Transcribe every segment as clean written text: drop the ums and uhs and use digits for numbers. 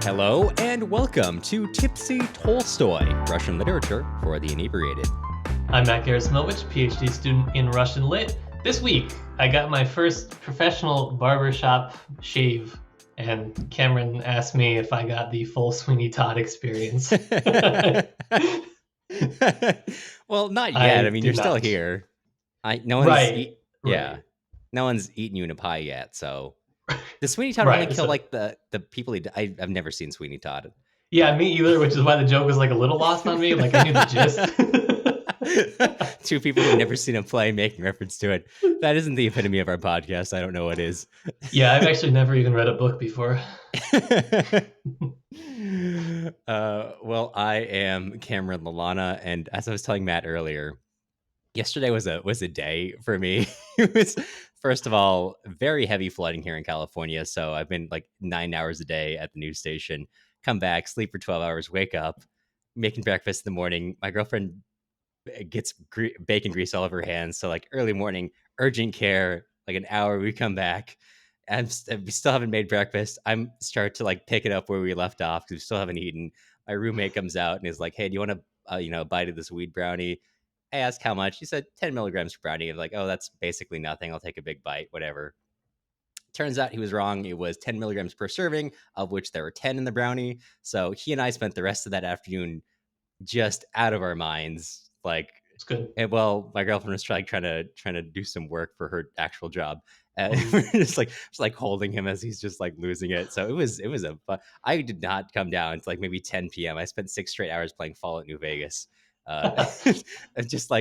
Hello and welcome to Tipsy Tolstoy, Russian literature for the inebriated. I'm Matt Gerasimovich, PhD student in Russian Lit. This week, I got my first professional barbershop shave, and Cameron asked me if I got the full Sweeney Todd experience. Well, not yet. I mean, you're still not. here. No one's eaten you in a pie yet. So, does Sweeney Todd only kill like the people? I've never seen Sweeney Todd. Yeah, me either. Which is why the joke was like a little lost on me. Like I knew the gist. Two people who've never seen a play making reference to it. That isn't the epitome of our podcast. I don't know what is. Yeah, I've actually never even read a book before. Well, I am Cameron Lalana, and as I was telling Matt earlier, yesterday was a day for me. It was, first of all, very heavy flooding here in California, so I've been like 9 hours a day at the news station, come back, sleep for 12 hours, wake up, making breakfast in the morning. My girlfriend gets bacon grease all over her hands, so like early morning, urgent care, like an hour, we come back. And we still haven't made breakfast. I'm start to like pick it up where we left off because we still haven't eaten. My roommate comes out and is like, "Hey, do you want to, a bite of this weed brownie?" I asked how much. He said 10 milligrams per brownie. I'm like, "Oh, that's basically nothing. I'll take a big bite, whatever." Turns out he was wrong. It was 10 milligrams per serving, of which there were 10 in the brownie. So he and I spent the rest of that afternoon just out of our minds. Like, it's good. And, well, my girlfriend was trying to do some work for her actual job. We're just like holding him as he's just like losing it. So it was but I did not come down until like maybe 10 p.m. I spent 6 straight hours playing Fallout New Vegas. Just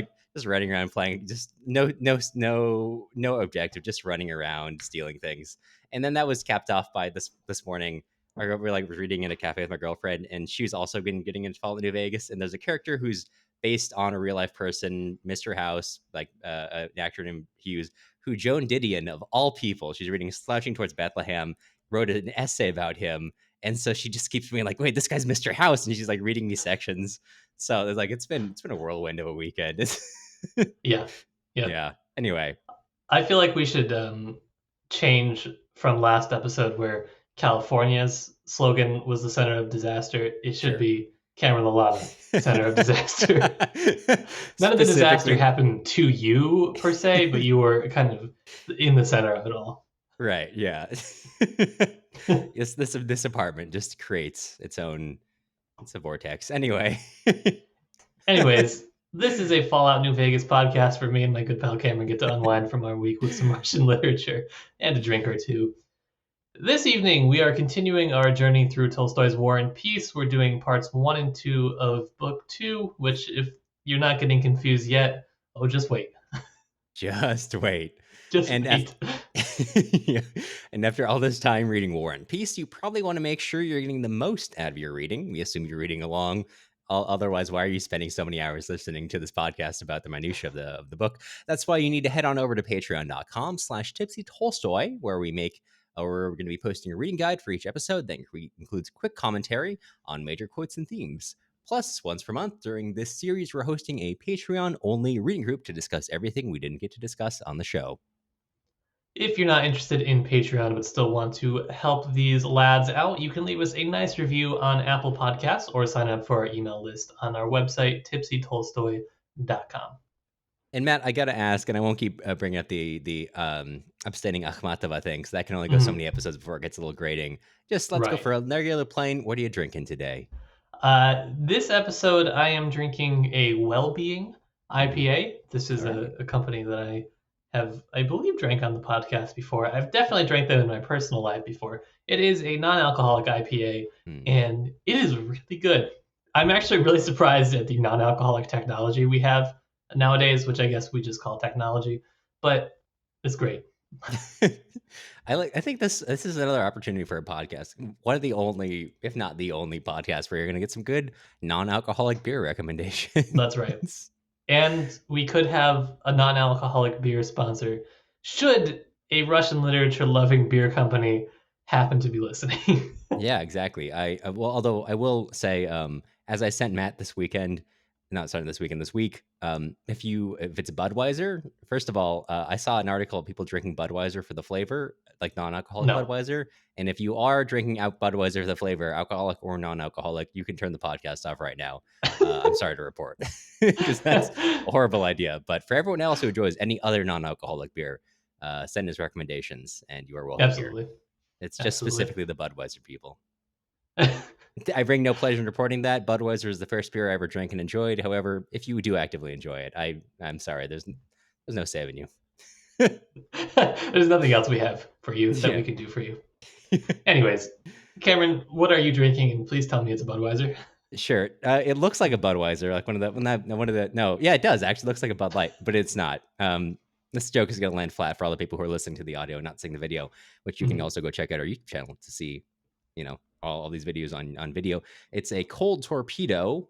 running around playing, just no objective, just running around stealing things. And then that was capped off by this morning. We were like reading in a cafe with my girlfriend, and she was also getting into Fallout New Vegas. And there's a character who's based on a real life person, Mr. House, like an actor named Hughes, who Joan Didion, of all people, she's reading Slouching Towards Bethlehem, wrote an essay about him. And so she just keeps being like, "Wait, this guy's Mr. House," and she's like reading me sections. So it's like it's been a whirlwind of a weekend. Yeah. Anyway, I feel like we should change from last episode where California's slogan was the center of disaster. It should be Cameron Lalana, center of disaster. None of the disaster happened to you per se, but you were kind of in the center of it all. Right. Yeah. This apartment just creates its own. It's a vortex. Anyways, this is a Fallout New Vegas podcast where me and my good pal Cameron get to unwind from our week with some Russian literature and a drink or two. This evening, we are continuing our journey through Tolstoy's War and Peace. We're doing parts 1 and 2 of book 2, which, if you're not getting confused yet, just wait. Just wait. Wait. And after all this time reading War and Peace, you probably want to make sure you're getting the most out of your reading. We assume you're reading along. Otherwise, why are you spending so many hours listening to this podcast about the minutiae of the book? That's why you need to head on over to patreon.com/tipsytolstoy, where we're going to be posting a reading guide for each episode that includes quick commentary on major quotes and themes. Plus, once per month during this series, we're hosting a Patreon-only reading group to discuss everything we didn't get to discuss on the show. If you're not interested in Patreon but still want to help these lads out, you can leave us a nice review on Apple Podcasts or sign up for our email list on our website, tipsytolstoy.com. And Matt, I got to ask, and I won't keep bringing up the abstaining Akhmatova thing, because that can only go so many episodes before it gets a little grating. Just let's go for a regular plain. What are you drinking today? This episode, I am drinking a Well-Being IPA. This is a company that I believe, drank on the podcast before. I've definitely drank them in my personal life before. It is a non-alcoholic IPA, and it is really good. I'm actually really surprised at the non-alcoholic technology we have nowadays, which I guess we just call technology, but it's great. I think this is another opportunity for a podcast. One of the only, if not the only podcast where you're going to get some good non-alcoholic beer recommendations. That's right. And we could have a non-alcoholic beer sponsor should a Russian literature-loving beer company happen to be listening. Yeah, exactly. Although I will say, as I sent Matt this weekend, not starting this weekend, this week. If it's Budweiser, first of all, I saw an article of people drinking Budweiser for the flavor, like non-alcoholic No. Budweiser. And if you are drinking out Budweiser for the flavor, alcoholic or non-alcoholic, you can turn the podcast off right now. I'm sorry to report, because that's a horrible idea. But for everyone else who enjoys any other non-alcoholic beer, send us recommendations, and you are welcome here. Absolutely. It's just Absolutely. specifically the Budweiser people. I bring no pleasure in reporting that Budweiser is the first beer I ever drank and enjoyed. However, if you do actively enjoy it, I'm sorry. There's no saving you. There's nothing else we have for you that Yeah. we can do for you. Anyways, Cameron, what are you drinking? And please tell me it's a Budweiser. Sure. It looks like a Budweiser, like no, yeah, it does actually looks like a Bud Light, but it's not. This joke is going to land flat for all the people who are listening to the audio, not seeing the video, which you can also go check out our YouTube channel to see, all these videos on video. It's a cold torpedo,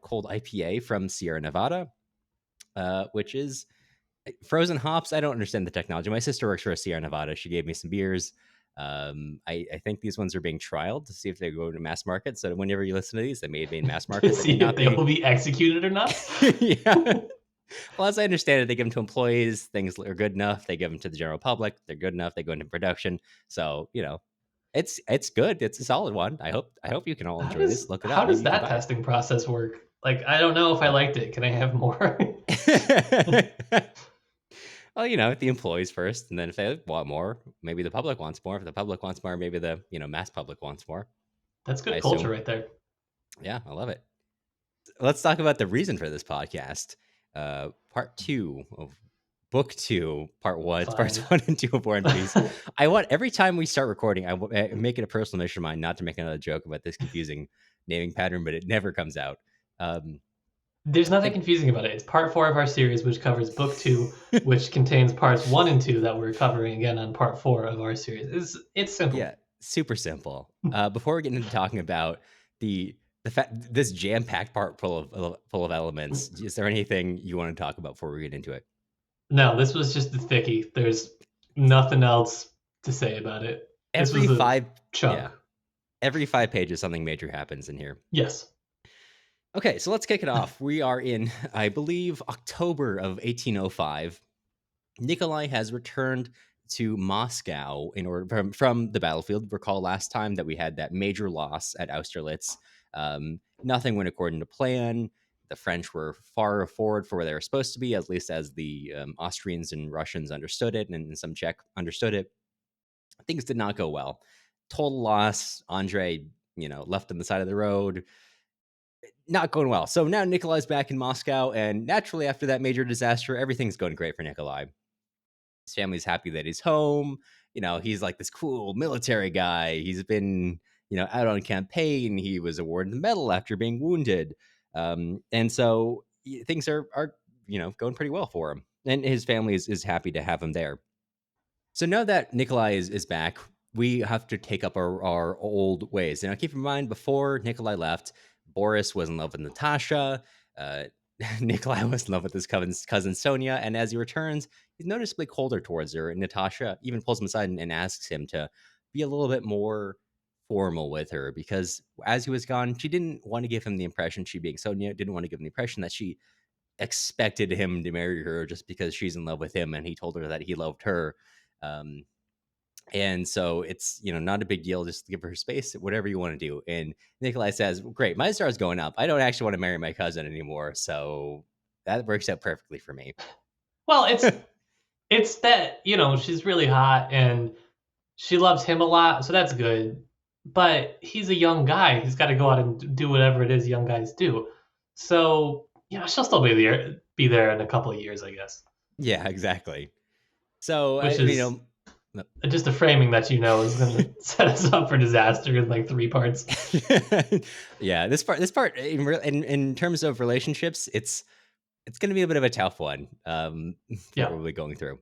cold IPA from Sierra Nevada, which is frozen hops. I don't understand the technology. My sister works for Sierra Nevada. She gave me some beers. I think these ones are being trialed to see if they go to mass market. So whenever you listen to these, they may be in mass To market. They may see if not they be. will be executed or not. Yeah. Well, as I understand it, they give them to employees. Things are good enough. They give them to the general public. They're good enough. They go into production. So it's good. It's a solid one. I hope you can all enjoy this. Look it How up. does Maybe you can that buy testing process work? Like, I don't know if I liked it. Can I have more? it. Well, the employees first, and then if they want more, maybe the public wants more. If the public wants more, maybe the mass public wants more. That's I good culture assume. right there. Yeah, I love it. Let's talk about the reason for this podcast. Part 2 of book 2, part 1. It's parts Fine. 1 and 2 of War and Peace. I want every time we start recording, I make it a personal mission of mine not to make another joke about this confusing naming pattern, but it never comes out. There's nothing confusing about it. It's part 4 of our series, which covers book 2, which contains parts 1 and 2 that we're covering again on part 4 of our series. It's simple. Yeah, super simple. Before we get into talking about the fact this jam-packed part full of elements, is there anything you want to talk about before we get into it? No, this was just the thicky. There's nothing else to say about it. Every this was five chunk. Yeah, every 5 pages, something major happens in here. Yes. Okay, so let's kick it off. We are in, I believe, October of 1805. Nikolai has returned to Moscow in order from the battlefield. Recall last time that we had that major loss at Austerlitz. Nothing went according to plan. The French were far forward for where they were supposed to be, at least as the Austrians and Russians understood it, and some Czech understood it. Things did not go well. Total loss. Andre, left on the side of the road. Not going well. So now Nikolai's back in Moscow, and naturally after that major disaster, everything's going great for Nikolai. His family's happy that he's home. He's like this cool military guy. He's been, out on campaign. He was awarded the medal after being wounded. And so things are going pretty well for him. And his family is happy to have him there. So now that Nikolai is back, we have to take up our old ways. Now, keep in mind, before Nikolai left, Boris was in love with Natasha. Nikolai was in love with his cousin Sonia. And as he returns, he's noticeably colder towards her. And Natasha even pulls him aside and asks him to be a little bit more formal with her, because as he was gone, she didn't want to give him the impression, she being Sonia, didn't want to give him the impression that she expected him to marry her just because she's in love with him and he told her that he loved her. And so it's, not a big deal. Just give her space, whatever you want to do. And Nikolai says, well, great, my star's going up. I don't actually want to marry my cousin anymore. So that works out perfectly for me. Well, it's that, she's really hot and she loves him a lot. So that's good. But he's a young guy. He's got to go out and do whatever it is young guys do. So, she'll still be there in a couple of years, I guess. Yeah, exactly. So, Which is just a framing that is going to set us up for disaster in like 3 parts. Yeah, this part in terms of relationships, it's going to be a bit of a tough one. Probably going through.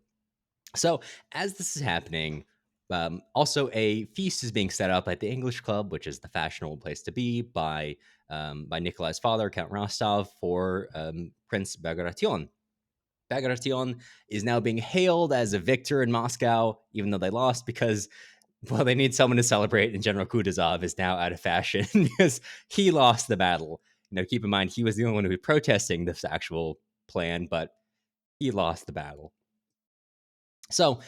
So as this is happening, also a feast is being set up at the English Club, which is the fashionable place to be, by Nikolai's father, Count Rostov, for Prince Bagration. Bagration is now being hailed as a victor in Moscow, even though they lost, because, well, they need someone to celebrate, and General Kutuzov is now out of fashion because he lost the battle. Keep in mind he was the only one who was protesting this actual plan, but he lost the battle. So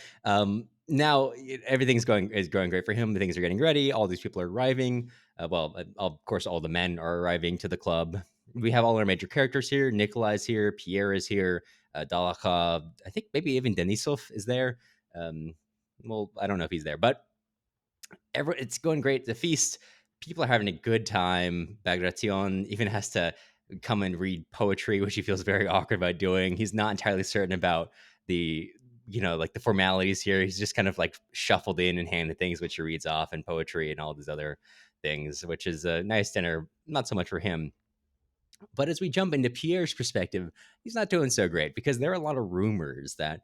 now everything's going great for him. Things are getting ready. All these people are arriving. Of course, all the men are arriving to the club. We have all our major characters here. Nikolai's here. Pierre is here. Dalakhov. I think maybe even Denisov is there. Um, well, I don't know if he's there, but it's going great. The feast, people are having a good time. Bagration even has to come and read poetry, which he feels very awkward about doing. He's not entirely certain about the like the formalities here. He's just kind of like shuffled in and handed things which he reads off, and poetry and all these other things, which is a nice dinner. Not so much for him. But as we jump into Pierre's perspective, he's not doing so great because there are a lot of rumors that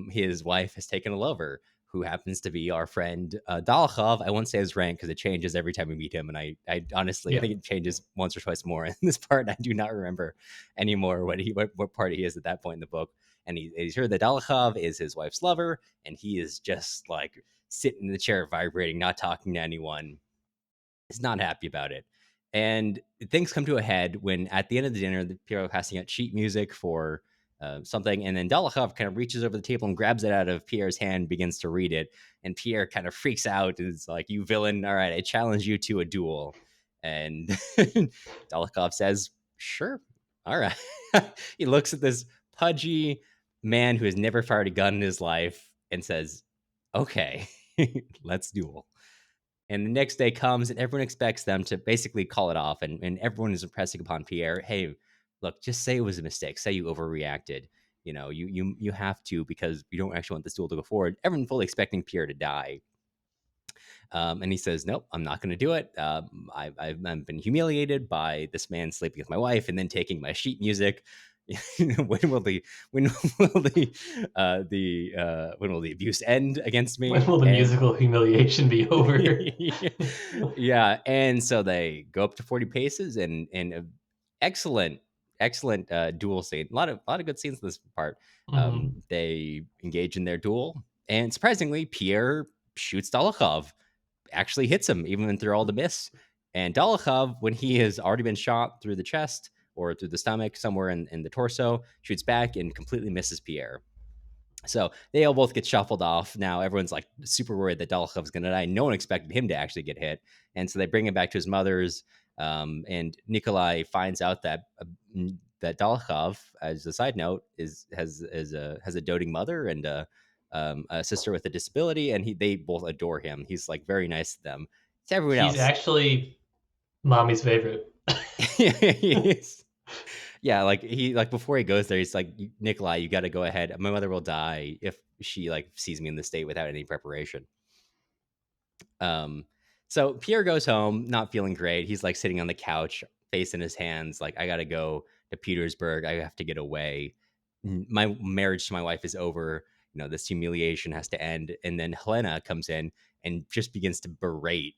his wife has taken a lover who happens to be our friend Dalakhov. I won't say his rank because it changes every time we meet him. And I honestly, I Yeah. think it changes once or twice more in this part. I do not remember anymore what part he is at that point in the book. And he's heard that Dalakhov is his wife's lover. And he is just like sitting in the chair, vibrating, not talking to anyone, is not happy about it. And things come to a head when at the end of the dinner, the people are passing out sheet music for something. And then Dolokhov kind of reaches over the table and grabs it out of Pierre's hand, begins to read it. And Pierre kind of freaks out and is like, "You villain. All right, I challenge you to a duel." And Dolokhov says, "Sure. All right." He looks at this pudgy man who has never fired a gun in his life and says, "Okay, let's duel." And the next day comes, and everyone expects them to basically call it off. And everyone is impressing upon Pierre. Hey, look, just say it was a mistake. Say you overreacted. You have to, because you don't actually want this duel to go forward. Everyone fully expecting Pierre to die. And he says, "Nope, I'm not going to do it. I've been humiliated by this man sleeping with my wife and then taking my sheet music. when will the when will the abuse end against When me?" will the And musical humiliation be over? yeah, and so they go up to 40 paces, and excellent, excellent duel scene. A lot of good scenes in this part. Hmm. They engage in their duel, and surprisingly, Pierre shoots Dolokhov, actually hits him even through all the miss. And Dolokhov, when he has already been shot through the chest or through the stomach, somewhere in the torso, shoots back and completely misses Pierre. So they all both get shuffled off. Now everyone's like super worried that Dolokhov's going to die. No one expected him to actually get hit, and so they bring him back to his mother's. And Nikolai finds out that Dolokhov, as a side note, has a doting mother and a sister with a disability, and they both adore him. He's like very nice to them. To everyone He's else, actually mommy's favorite. he is. Yeah, like before he goes there, he's like, "Nikolai, you got to go ahead. My mother will die if she like sees me in the state without any preparation." Um, so Pierre goes home, not feeling great. He's like sitting on the couch, face in his hands, like, "I got to go to Petersburg. I have to get away. My marriage to my wife is over. This humiliation has to end." And then Helena comes in and just begins to berate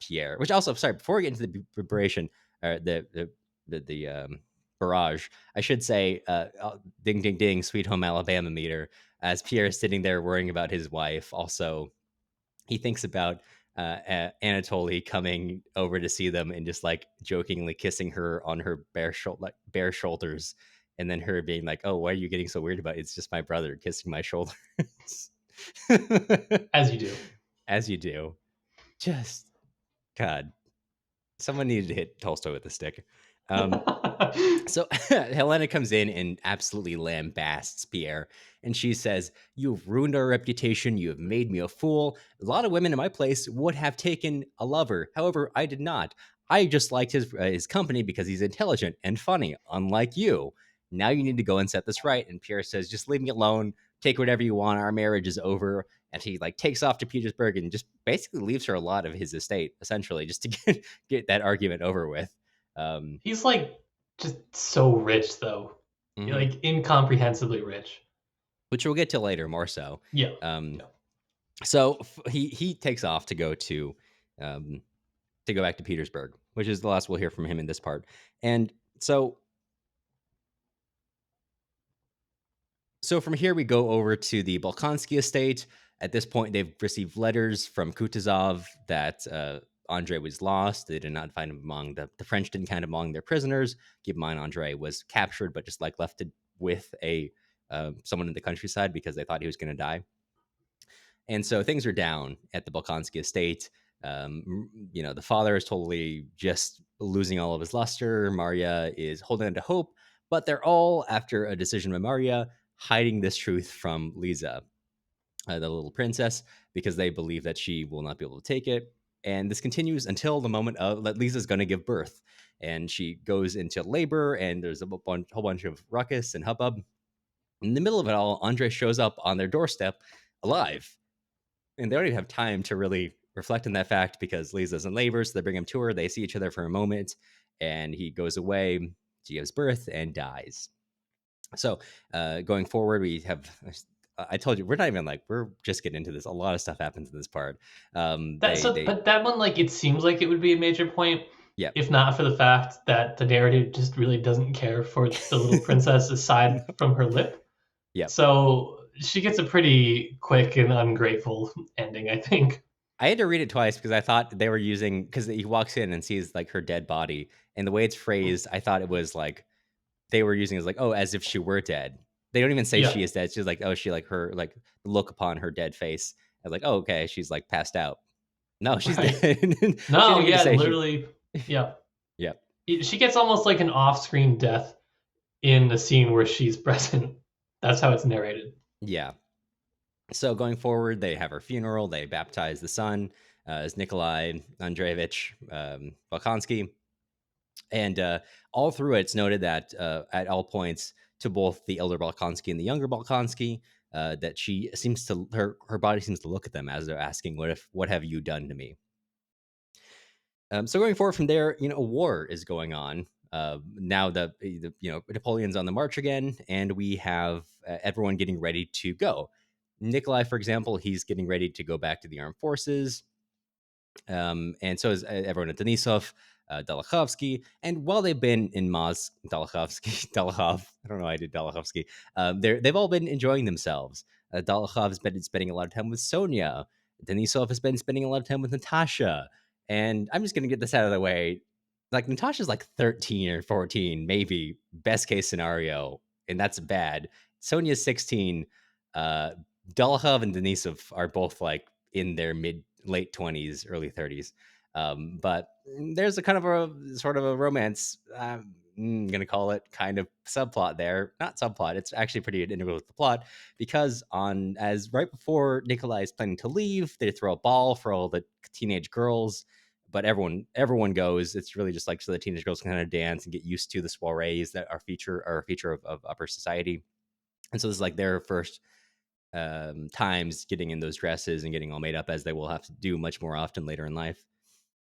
Pierre. Which also, sorry, before we get into the berration, the barrage, I should say, ding ding ding, Sweet Home Alabama meter. As Pierre is sitting there worrying about his wife, also he thinks about Anatoly coming over to see them and just like jokingly kissing her on her bare shoulders, and then her being like, "Oh, why are you getting so weird about it? It's just my brother kissing my shoulders." As you do. As you do. Just God, someone needed to hit Tolstoy with a stick. Um, So Helena comes in and absolutely lambasts Pierre. And she says, "You've ruined our reputation. You have made me a fool. A lot of women in my place would have taken a lover. However, I did not. I just liked his company because he's intelligent and funny, unlike you. Now you need to go and set this right." And Pierre says, "Just leave me alone. Take whatever you want. Our marriage is over." And he like takes off to Petersburg and just basically leaves her a lot of his estate, essentially, just to get that argument over with. Um, He's like just so rich though. mhm. Like incomprehensibly rich. Which we'll get to later more so. Yeah. Um, Yeah. so he takes off um, to go back to Petersburg, which is the last we'll hear from him in this part. And so from here we go over to the Balkansky estate. At this point, they've received letters from Kutuzov that Andre was lost. They did not find him among the French didn't count him among their prisoners. Keep in mind, Andre was captured, but just like left with a someone in the countryside because they thought he was going to die. And so things are down at the Bolkonsky estate. The father is totally just losing all of his luster. Maria is holding on to hope, but they're all, after a decision by Maria, hiding this truth from Lisa, the little princess, because they believe that she will not be able to take it. And this continues until the moment of that Lisa's going to give birth. And she goes into labor, and there's a whole bunch of ruckus and hubbub. In the middle of it all, Andre shows up on their doorstep alive. And they don't even have time to really reflect on that fact because Lisa's in labor. So they bring him to her. They see each other for a moment, and he goes away. She gives birth and dies. So going forward, we have. I told you we're not even like we're just getting into this. A lot of stuff happens in this part. But that one, like, it seems like it would be a major point, Yeah. if not for the fact that the narrative just really doesn't care for the little princess aside from her lip. Yeah. So she gets a pretty quick and ungrateful ending, I think. I had to read it twice because I thought they were using because he walks in and sees like her dead body, and the way it's phrased, I thought it was like they were using it as like, oh, as if she were dead. They don't even say Yeah, she is dead. She's like, oh, she like her like the look upon her dead face. I was like, oh, okay, she's like passed out. No, she's dead. right. She No, didn't get to yeah, say she. literally, yeah. Yeah, She gets almost like an off-screen death in the scene where she's present. That's how it's narrated. yeah. So going forward, they have her funeral. They baptize the son as Nikolai Andreevich Bolkonsky. And all through it, it's noted that at all points to both the elder Balkonsky and the younger Balkonsky, that she seems to her body seems to look at them as they're asking, what have you done to me?" So going forward from there, a war is going on. Now the Napoleon's on the march again, and we have everyone getting ready to go. Nikolai, for example, he's getting ready to go back to the armed forces. And so is everyone at Denisov, Dalakhovsky. And while they've been in Moscow, Dalakhov, I don't know why I did Dalakhovsky, they've all been enjoying themselves. Dalakhov's been spending a lot of time with Sonia. Denisov has been spending a lot of time with Natasha. And I'm just going to get this out of the way. Like, Natasha's like 13 or 14, maybe, best case scenario. And that's bad. Sonia's 16. Uh, Dalakhov and Denisov are both like in their late 20s, early 30s. But there's a kind of a sort of a romance. I'm gonna call it kind of subplot there. Not subplot. It's actually pretty integral with the plot because as right before Nikolai is planning to leave, they throw a ball for all the teenage girls. But everyone goes. It's really just like so the teenage girls can kind of dance and get used to the soirees that are a feature of upper society. And so this is like their first times getting in those dresses and getting all made up as they will have to do much more often later in life.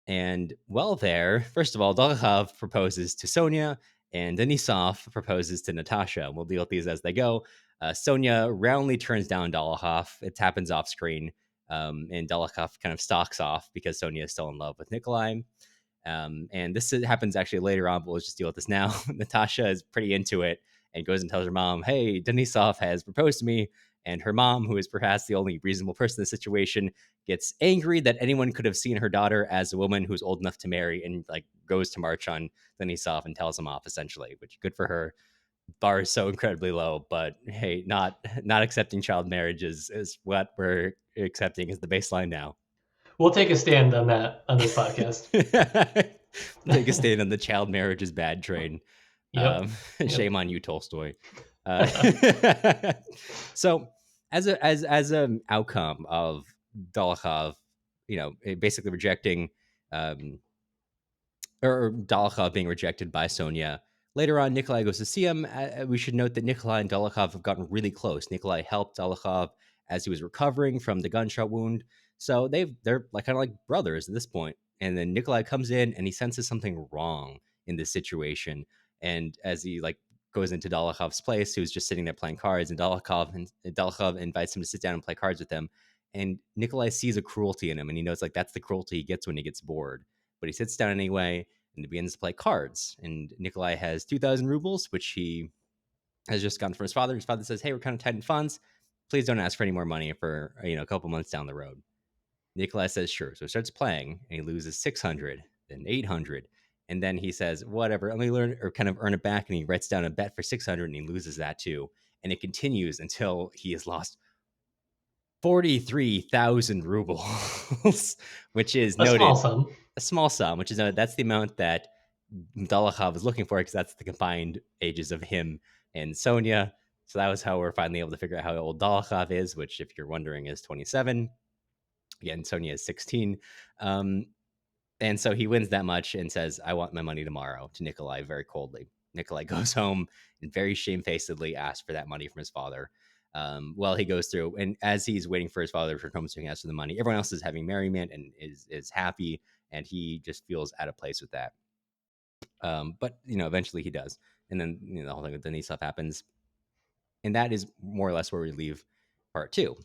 And while there, first of all, Dolakhov proposes to Sonia, and Denisov proposes to Natasha. We'll deal with these as they go. Sonia roundly turns down Dolakhov. It happens off screen, and Dolakhov kind of stalks off because Sonia is still in love with Nikolai. And this happens actually later on, but let's just deal with this now. Natasha is pretty into it and goes and tells her mom, hey, Denisov has proposed to me. And her mom, who is perhaps the only reasonable person in the situation, gets angry that anyone could have seen her daughter as a woman who's old enough to marry and like goes to march on Denisov and tells him off essentially, which good for her. Bar is so incredibly low, but hey, not accepting child marriage is what we're accepting as the baseline now. We'll take a stand on that on this podcast. Take a stand on the child marriage is bad train. Yep. Um, Yep. Shame on you, Tolstoy. Uh, so, as an outcome of Dolokhov, basically rejecting um, or Dolokhov being rejected by Sonia. Later on, Nikolai goes to see him. We should note that Nikolai and Dolokhov have gotten really close. Nikolai helped Dolokhov as he was recovering from the gunshot wound. So they're like kind of like brothers at this point. And then Nikolai comes in and he senses something wrong in this situation. And as he like goes into Dolokhov's place, who's just sitting there playing cards, and Dolokhov invites him to sit down and play cards with him. And Nikolai sees a cruelty in him, and he knows like that's the cruelty he gets when he gets bored. But he sits down anyway and he begins to play cards. And Nikolai has 2,000 rubles, which he has just gotten from his father. His father says, hey, we're kind of tight in funds. Please don't ask for any more money for a couple months down the road. Nikolai says sure. So he starts playing and he loses 600, then 800. And then he says, whatever, let me learn or kind of earn it back. And he writes down a bet for 600 and he loses that too. And it continues until he has lost 43,000 rubles, which is A small noted sum. a small sum, which is noted that's the amount that Dolokhov was looking for because that's the combined ages of him and Sonia. So that was how we're finally able to figure out how old Dolokhov is, which, if you're wondering, is 27. Again, Sonia is 16. Um, and so he wins that much and says, I want my money tomorrow to Nikolai very coldly. Nikolai goes home and very shamefacedly asks for that money from his father. Well, he goes through, and as he's waiting for his father to return home, so he asks for the money. Everyone else is having merriment and is happy, and he just feels out of place with that. But eventually he does, and then the whole thing with Denisov happens, and that is more or less where we leave part two.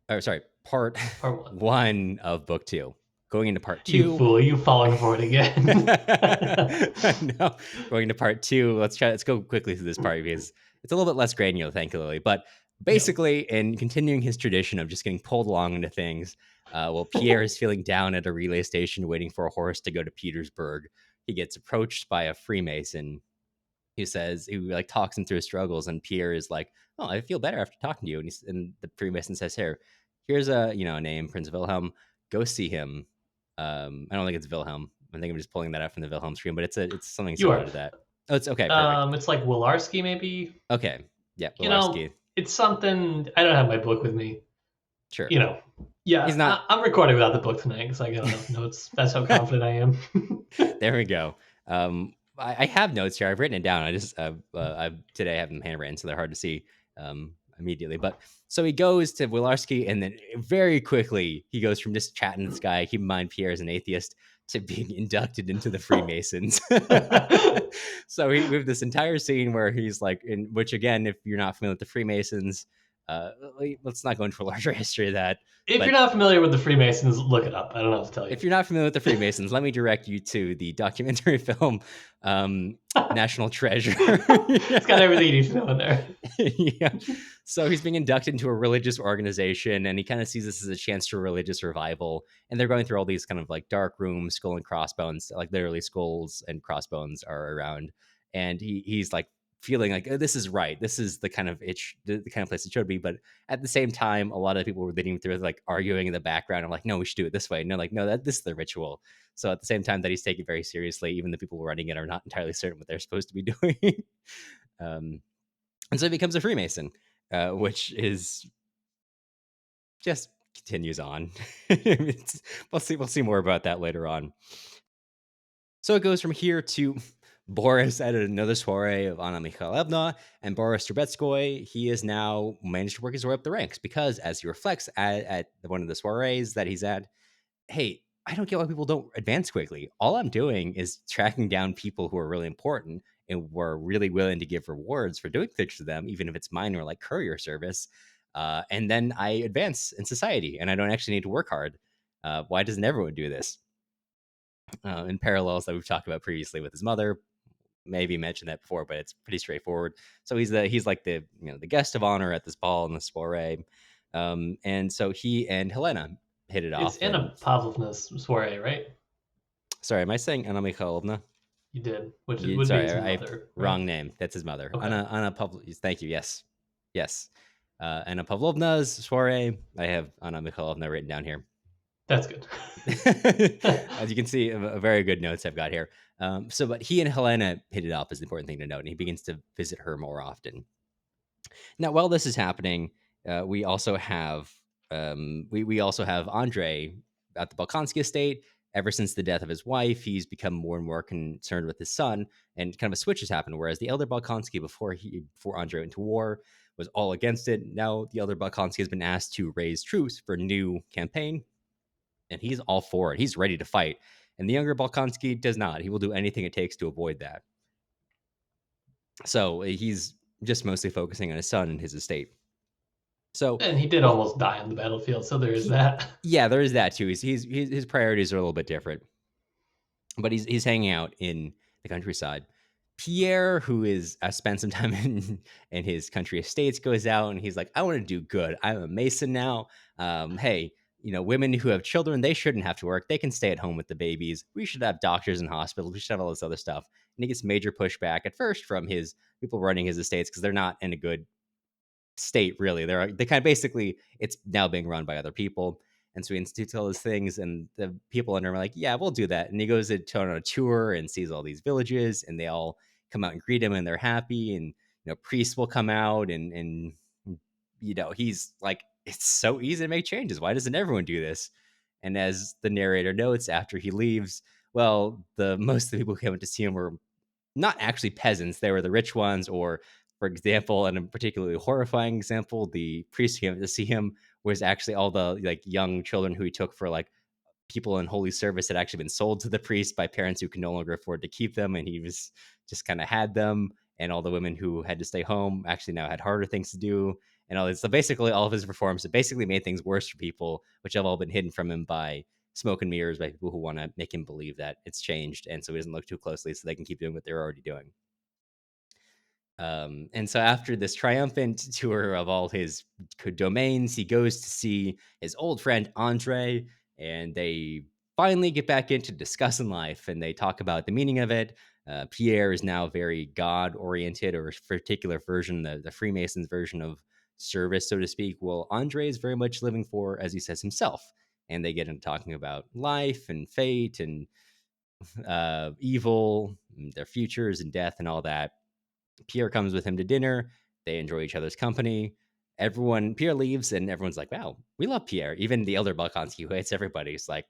Or sorry, part Or what? one of book two. Going into part You two. fool, you've fallen for it again. No, going to part two. Let's go quickly through this part because it's a little bit less granular, thankfully. But Yep. basically, in continuing his tradition of just getting pulled along into things, while Pierre is feeling down at a relay station waiting for a horse to go to Petersburg, he gets approached by a Freemason. He says he like talks him through his struggles, and Pierre is like, "Oh, I feel better after talking to you." And the Freemason says, "Here, here's a name, Prince Wilhelm. Go see him." I don't think it's Wilhelm. I think I'm just pulling that out from the Wilhelm screen, but it's something You similar are. to that. Oh, it's okay, perfect. It's like Wilarski, maybe. Okay, yeah, You know, Wilarski, it's something. I don't have my book with me. sure. You know, yeah, He's not. I'm recording without the book tonight because I got enough notes. That's how confident I am. There we go. I have notes here. I've written it down. Today I have them handwritten, so they're hard to see immediately. But so he goes to Wilarski, and then very quickly he goes from just chatting to this guy. Keep in mind, Pierre is an atheist to being inducted into the Freemasons. So we have this entire scene where he's like, in which again, if you're not familiar with the Freemasons, uh, let's not go into a larger history of that. If you're But not familiar with the Freemasons, look it up. I don't know what to tell you. if you're not familiar with the Freemasons, let me direct you to the documentary film um, National Treasure. It's got everything you need to know in there. Yeah. So he's being inducted into a religious organization, and he kind of sees this as a chance to religious revival. And they're going through all these kind of like dark rooms, skull and crossbones, like literally skulls and crossbones are around. And he's like feeling like, oh, this is right. This is the kind of the kind of place it should be. But at the same time, a lot of people were leading through like arguing in the background. I'm like, no, we should do it this way. No, like, no, this is the ritual. So at the same time that he's taking it very seriously, even the people running it are not entirely certain what they're supposed to be doing. um, and so he becomes a Freemason, which is just continues on. We'll see more about that later on. So it goes from here to Boris at another soiree of Anna Mikhailovna and Boris Trubetskoy. He has now managed to work his way up the ranks because, as he reflects at one of the soirees that he's at, hey, I don't get why people don't advance quickly. All I'm doing is tracking down people who are really important and were really willing to give rewards for doing things to them, even if it's minor, like courier service. And then I advance in society and I don't actually need to work hard. Why doesn't everyone do this? In parallels that we've talked about previously with his mother, maybe mentioned that before, but it's pretty straightforward. So he's like the guest of honor at this ball in the soiree, and so he and Helena hit it It's off. And Anna Pavlovna's soiree, right? sorry, am I saying Anna Mikhailovna? You did, which would be Sorry, his I mother, right? wrong name. That's his mother. Okay, Anna Pavlovna. Thank you. Yes, yes. Anna Pavlovna's soiree. I have Anna Mikhailovna written down here. that's good. As you can see, a very good notes I've got here. But he and Helena hit it off is the important thing to note, and he begins to visit her more often. Now, while this is happening, we also have we also have Andre at the Balkansky estate. Ever since the death of his wife, he's become more and more concerned with his son, and kind of a switch has happened. Whereas the elder Balkansky, before Andre went to war, was all against it. Now the elder Balkansky has been asked to raise troops for a new campaign, and he's all for it. He's ready to fight, and the younger Balkansky does not. He will do anything it takes to avoid that. So he's just mostly focusing on his son and his estate. So, And he did well, almost die on the battlefield, so there is that. yeah, there is that too. His priorities are a little bit different, but he's hanging out in the countryside. Pierre, who is spent some time in his country estates, goes out and he's like, "I want to do good. I'm a mason now. Hey." women who have children, they shouldn't have to work. They can stay at home with the babies. We should have doctors in hospitals. We should have all this other stuff. And he gets major pushback at first from his people running his estates because they're not in a good state, really. They kind of basically, it's now being run by other people. And so he institutes all these things, and the people under him are like, yeah, we'll do that. And he goes on a tour and sees all these villages, and they all come out and greet him, and they're happy. And priests will come out, and he's like, it's so easy to make changes. Why doesn't everyone do this? And as the narrator notes, after he leaves, well, the most of the people who came to see him were not actually peasants. They were the rich ones, or, for example, and a particularly horrifying example, the priest who came to see him was actually all the like young children who he took for like people in holy service had actually been sold to the priest by parents who could no longer afford to keep them, and he was just kind of had them. And all the women who had to stay home actually now had harder things to do, and all this. So basically, all of his reforms have basically made things worse for people, which have all been hidden from him by smoke and mirrors, by people who want to make him believe that it's changed, and so he doesn't look too closely, so they can keep doing what they're already doing. And so after this triumphant tour of all his domains, he goes to see his old friend Andre, and they finally get back into discussing life, and they talk about the meaning of it. Pierre is now very God oriented, or a particular version, the Freemasons version of service, so to speak. Well, Andre is very much living for, as he says himself, and they get into talking about life and fate and evil, and their futures and death and all that. Pierre comes with him to dinner. They enjoy each other's company. Pierre leaves, and everyone's like, "Wow, we love Pierre." Even the elder Balkonski, who hates everybody, is like,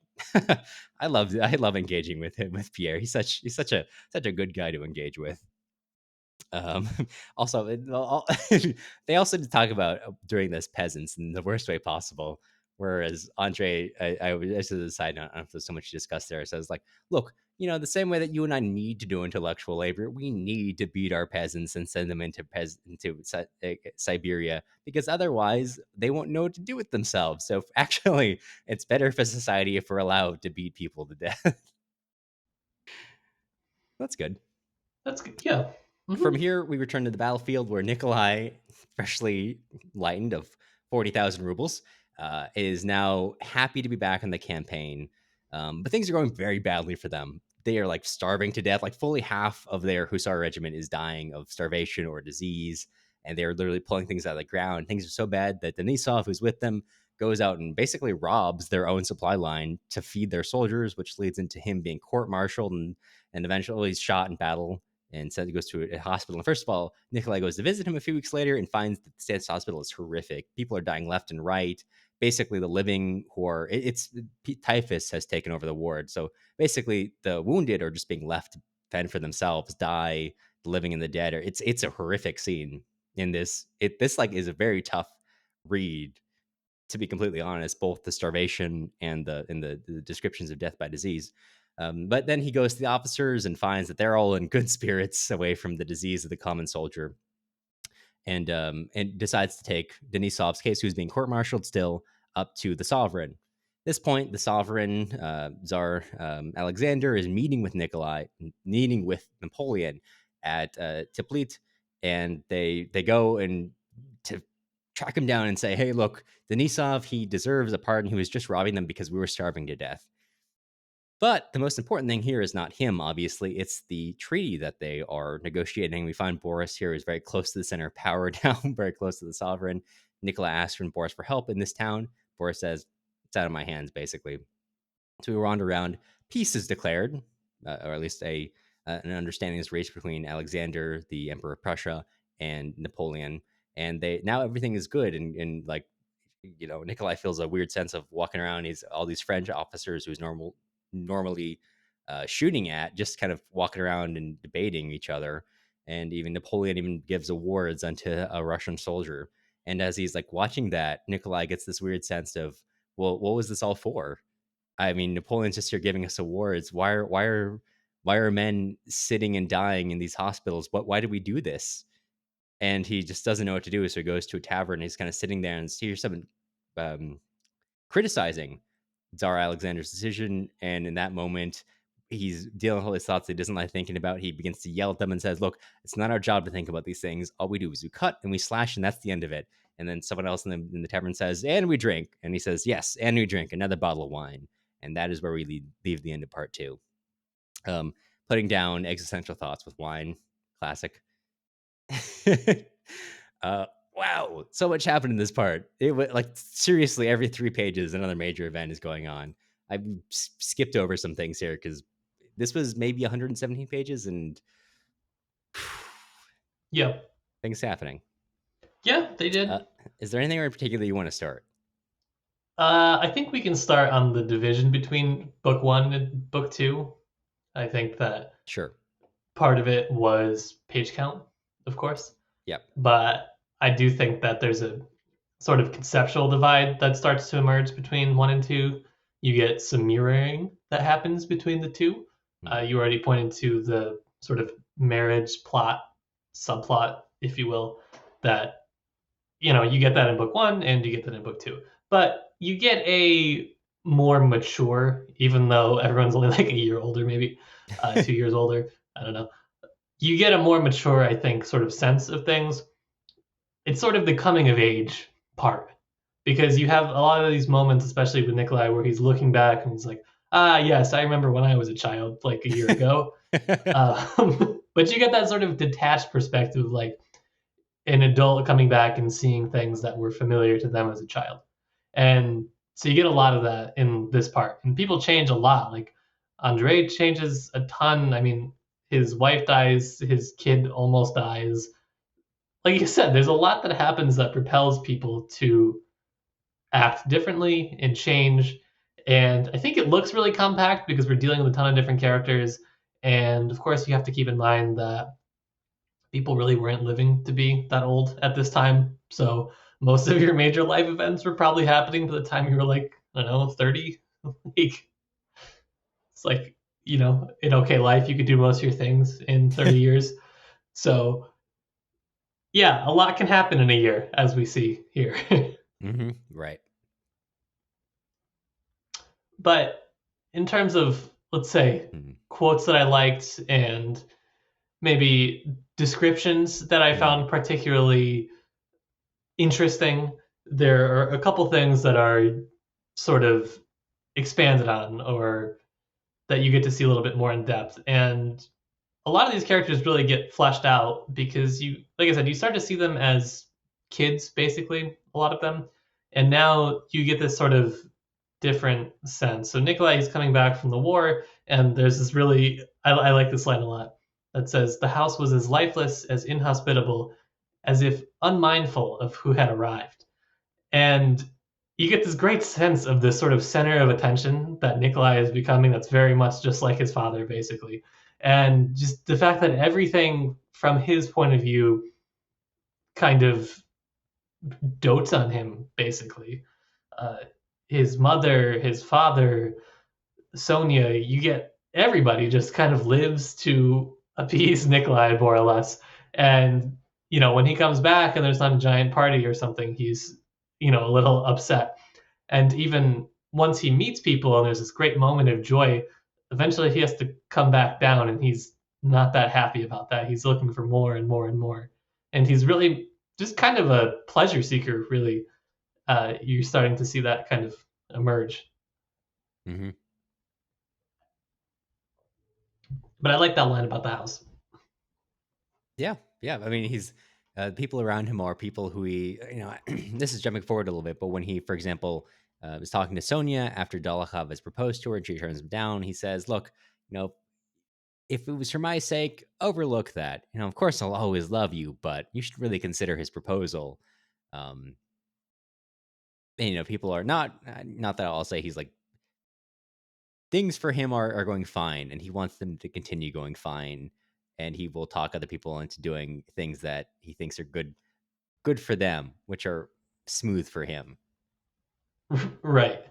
I love engaging with him, with Pierre. He's such a good guy to engage with." Um, also, they also talk about during this peasants in the worst way possible. Whereas Andre, as a side note, I don't know if there's so much to discuss there. Says like, look, the same way that you and I need to do intellectual labor, we need to beat our peasants and send them into Siberia, because otherwise they won't know what to do with themselves. So actually, it's better for society if we're allowed to beat people to death. That's good. That's good. Yeah. From Hmm. here, we return to the battlefield where Nikolai, freshly lightened of 40,000 rubles, is now happy to be back in the campaign. But things are going very badly for them. They are like starving to death. Like fully half of their Hussar regiment is dying of starvation or disease. And they're literally pulling things out of the ground. Things are so bad that Denisov, who's with them, goes out and basically robs their own supply line to feed their soldiers, which leads into him being court-martialed and eventually he's shot in battle and said he goes to a hospital. And first of all, Nikolai goes to visit him a few weeks later and finds that the state's hospital is horrific. People are dying left and right. Basically, the living who are it's typhus has taken over the ward. So basically, the wounded are just being left to fend for themselves, die. The living and the dead. It's a horrific scene in this. This like is a very tough read, to be completely honest, both the starvation and the descriptions of death by disease. But then he goes to the officers and finds that they're all in good spirits away from the disease of the common soldier, and decides to take Denisov's case, who's being court-martialed still, up to the sovereign. At this point, the sovereign, Tsar Alexander, is meeting with Napoleon at Tiplit, and they go and to track him down and say, "Hey, look, Denisov, he deserves a pardon. He was just robbing them because we were starving to death." But the most important thing here is not him, obviously. It's the treaty that they are negotiating. We find Boris here is very close to the center of power now, very close to the sovereign. Nikolai asks from Boris for help in this town. Boris says, it's out of my hands, basically. So we wander around. Peace is declared, or at least an understanding is reached between Alexander, the Emperor of Prussia, and Napoleon. And now everything is good. And like, Nikolai feels a weird sense of walking around. He's all these French officers who's normally shooting at, just kind of walking around and debating each other. And even Napoleon even gives awards unto a Russian soldier. And as he's like watching that, Nikolai gets this weird sense of, well, what was this all for? I mean, Napoleon's just here giving us awards. Why are men sitting and dying in these hospitals? Why do we do this? And he just doesn't know what to do. So he goes to a tavern. And he's kind of sitting there and hears someone um, criticizing Tsar Alexander's decision. And in that moment, he's dealing with all his thoughts that he doesn't like thinking about. He begins to yell at them and says, "Look, it's not our job to think about these things. All we do is we cut and we slash, and that's the end of it." And then someone else in the tavern says, and we drink. And he says, yes, and we drink another bottle of wine. And that is where we leave the end of part two. Putting down existential thoughts with wine. Classic. uh, wow, so much happened in this part. It was like seriously, every 3 pages, another major event is going on. I've skipped over some things here because this was maybe 117 pages and Yep. things happening. Yeah, they did. Is there anything in particular you want to start? I think we can start on the division between book 1 and book 2. I think that Sure. part of it was page count, of course. Yep. But I do think that there's a sort of conceptual divide that starts to emerge between 1 and 2. You get some mirroring that happens between the two. You already pointed to the sort of marriage plot, subplot, if you will, that you get that in book 1 and you get that in book 2. But you get a more mature, even though everyone's only like a year older, maybe 2 years older. I don't know. You get a more mature, I think, sort of sense of things. It's sort of the coming of age part because you have a lot of these moments, especially with Nikolai, where he's looking back and he's like, yes, I remember when I was a child, like a year ago. But you get that sort of detached perspective, like an adult coming back and seeing things that were familiar to them as a child. And so you get a lot of that in this part. And people change a lot. Like Andre changes a ton. I mean, his wife dies, his kid almost dies. Like you said, there's a lot that happens that propels people to act differently and change. And I think it looks really compact because we're dealing with a ton of different characters. And of course, you have to keep in mind that people really weren't living to be that old at this time. So most of your major life events were probably happening by the time you were like, I don't know, 30. Like, it's like, in okay life, you could do most of your things in 30 years. So yeah, a lot can happen in a year, as we see here. Right. But in terms of, let's say, quotes that I liked and maybe descriptions that I found particularly interesting, there are a couple things that are sort of expanded on or that you get to see a little bit more in depth. And a lot of these characters really get fleshed out because like I said, you start to see them as kids, basically, a lot of them. And now you get this sort of different sense. So Nikolai, he's coming back from the war, and there's this I like this line a lot that says, the house was as lifeless, as inhospitable, as if unmindful of who had arrived. And you get this great sense of this sort of center of attention that Nikolai is becoming that's very much just like his father, basically. And just the fact that everything from his point of view kind of dotes on him, basically. Uh, his mother, his father, Sonia, you get everybody just kind of lives to appease Nikolai more or less. And, when he comes back and there's not a giant party or something, he's, a little upset. And even once he meets people and there's this great moment of joy, eventually he has to come back down and he's not that happy about that. He's looking for more and more and more. And he's really just kind of a pleasure seeker, really. You're starting to see that kind of emerge. Mm-hmm. But I like that line about the house. Yeah. I mean, he's people around him are people who this is jumping forward a little bit, but when he, for example, was talking to Sonia after Dolokhov has proposed to her and she turns him down, he says, look, if it was for my sake, overlook that. Of course I'll always love you, but you should really consider his proposal. And, people are not that I'll say he's like, things for him are going fine and he wants them to continue going fine. And he will talk other people into doing things that he thinks are good for them, which are smooth for him. Right.